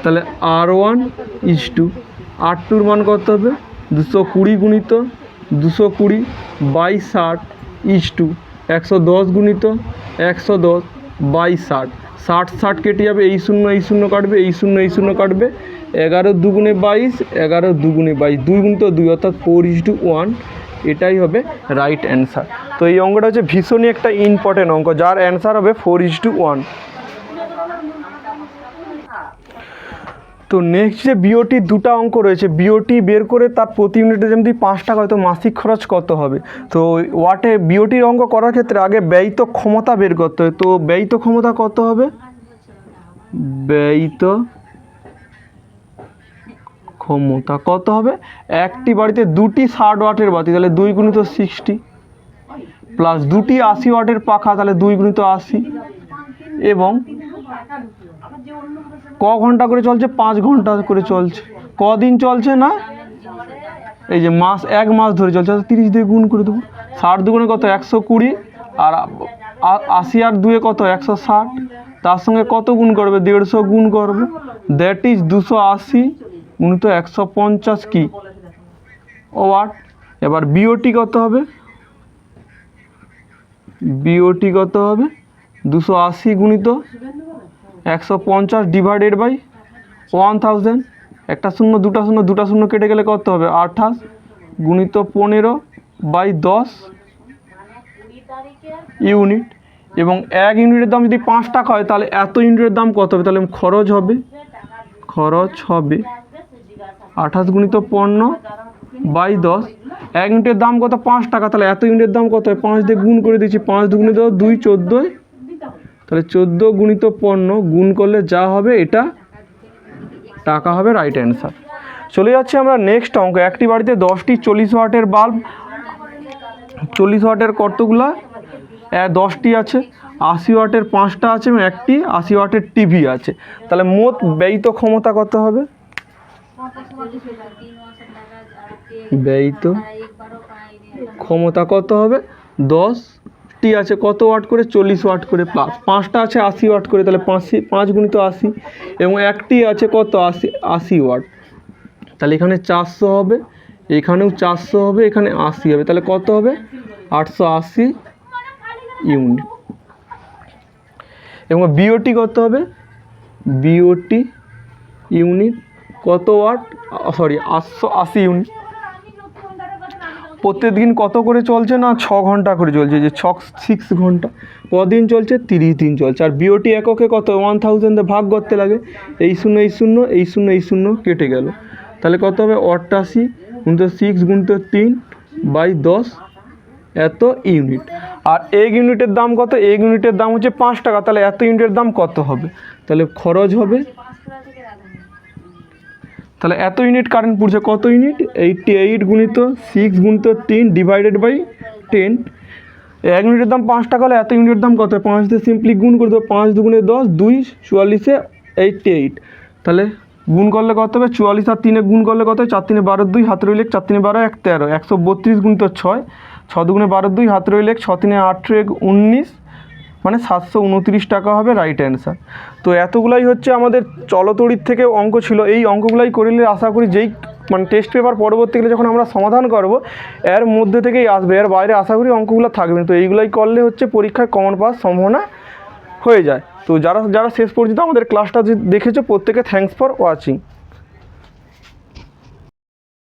A: তাহলে R1:2। R2-র মান কত হবে? 220 গুণিত 220/60 110 গুণিত 110/60। 60 কেটে যাবে, এই শূন্য এই শূন্য কাটবে, এই শূন্য এই শূন্য কাটবে। 11 দুগুণে 22, 11 দুগুণে 22, 2 গুণিত 2 অর্থাৎ 4:1। এটাই হবে রাইট অ্যান্সার। তো এই অঙ্কটা হচ্ছে ভীষণই একটা ইম্পর্টেন্ট অঙ্ক, যার অ্যান্সার হবে 4:1। তো নেক্সট যে বিওটি দুটো অঙ্ক রয়েছে, বিওটি বের করে তার প্রতি ইউনিটে যেমনি 5 টাকা হয়, তো মাসিক খরচ কত হবে? তো ওয়াটে বিওটির অঙ্ক করার ক্ষেত্রে আগে ব্যয়িত ক্ষমতা বের করতে হয়। তো ব্যয়িত ক্ষমতা কত হবে? ব্যয়িত ক্ষমতা কত হবে? একটি বাড়িতে 2টি 60 ওয়াটের বাতি, তাহলে 2 গুণিত 60, প্লাস 2টি 80 ওয়াটের পাখা, তাহলে 2 গুণিত 80। এবং ক ঘন্টা করে চলছে? 5 ঘন্টা করে চলছে। কদিন চলছে না? এই যে মাস, 1 মাস ধরে চলছে, 30 দিয়ে গুণ করে দেবো। 60 দুগুণে কত? 120, আর 80 আর 2-এ কত? 160। তার সঙ্গে কত গুণ করবে? 150 গুণ করবে, দ্যাট ইজ 280 গুণিত 150 কি ওয়াট। এবার বিওটি কত হবে? বিওটি কত হবে? 280 গুণিত 150 ডিভাইডেড বাই 1000। একটা শূন্য, দুটা শূন্য, দুটা শূন্য কেটে গেলে কত হবে? 28 গুণিত 15/10 ইউনিট। এবং 1 ইউনিটের দাম যদি 5 টাকা হয়, তাহলে এত ইউনিটের দাম কত হবে? তাহলে খরচ হবে 28 গুণিত 15/10। 1 ইউনিটের দাম কত? 5 টাকা, তাহলে এত ইউনিটের দাম কত হয়? 5 দিয়ে গুণ করে দিচ্ছি, 5 দুগুণে 2, 14, তাহলে 14 গুণিত 15 গুণ করলে যা হবে এটা টাকা হবে, রাইট অ্যান্সার। চলে যাচ্ছে আমরা নেক্সট অঙ্ক। একটি বাড়িতে 10টি 40 ওয়াটের বাল্ব, 40 ওয়াটের কতগুলা? 10টি আছে। 80 ওয়াটের 5টা আছে এবং একটি 80 ওয়াটের টিভি আছে। তাহলে মোট ব্যয়িত ক্ষমতা কত হবে? ব্যয়িত ক্ষমতা কত হবে? 10টি আছে কত ওয়াট করে? 40 ওয়াট করে, প্লাস 5টা আছে 80 ওয়াট করে, তাহলে 5 গুণিত 80, এবং একটি আছে কত? 80 ওয়াট, তাহলে এখানে 400 হবে, এখানেও 400 হবে, এখানে 80 হবে, তাহলে কত হবে? 880 ইউনিট। এবং বিওটি কত হবে? বিওটি ইউনিট কত ওয়াট? 880 ইউনিট। প্রত্যেকদিন কত করে চলছে? না 6 ঘন্টা করে চলছে, যে 6 ঘন্টা। কদিন চলছে? 30 দিন চলছে। আর বিওটি এককে কত? 1000 ভাগ করতে লাগে, এই শূন্য এই শূন্য এই শূন্য এই শূন্য কেটে গেল, তাহলে কত হবে 88 গুণিত 6 গুণিত 3 বাই 10 এত ইউনিট। আর 1 ইউনিটের দাম কত? 1 ইউনিটের দাম হচ্ছে 5 টাকা। তাহলে এত ইউনিটের দাম কত হবে? তাহলে খরচ হবে, তাহলে এত ইউনিট কারেন্ট পুড়ছে। কত ইউনিট? 88 গুণিত 6 গুণিত 3 ডিভাইডেড বাই 10। 1 ইউনিটের দাম 5 টাকা হলে এত ইউনিটের দাম কত? 5 দিয়ে সিম্পলি গুণ করে দেবো। 5 দুগুণে 10, 2 44 88। তাহলে গুণ করলে কত হবে? 44 আর 3 গুণ করলে কত? 4 3 12 2 হাতে রইলে 4 3 12 1 13 132 গুণিত 6 6 দুগুণে 12 2 হাতে রইলে 6 3 8 19 মানে 729 টাকা হবে রাইট অ্যান্সার। তো এতগুলাই হচ্ছে আমাদের চলতড়িৎ থেকে অঙ্ক ছিল। এই অঙ্কগুলাই করলে আশা করি যেই মানে টেস্ট পেপার পরবর্তীকালে যখন আমরা সমাধান করব এর মধ্যে থেকেই আসবে, এর বাইরে আশা করি অঙ্কগুলো থাকবে না। তো এইগুলাই করলে হচ্ছে পরীক্ষায় কমন পাওয়ার সম্ভাবনা হয়ে যায়। তো যারা যারা শেষ পর্যন্ত আমাদের ক্লাসটা দেখেছো প্রত্যেকে থ্যাঙ্কস ফর ওয়াচিং।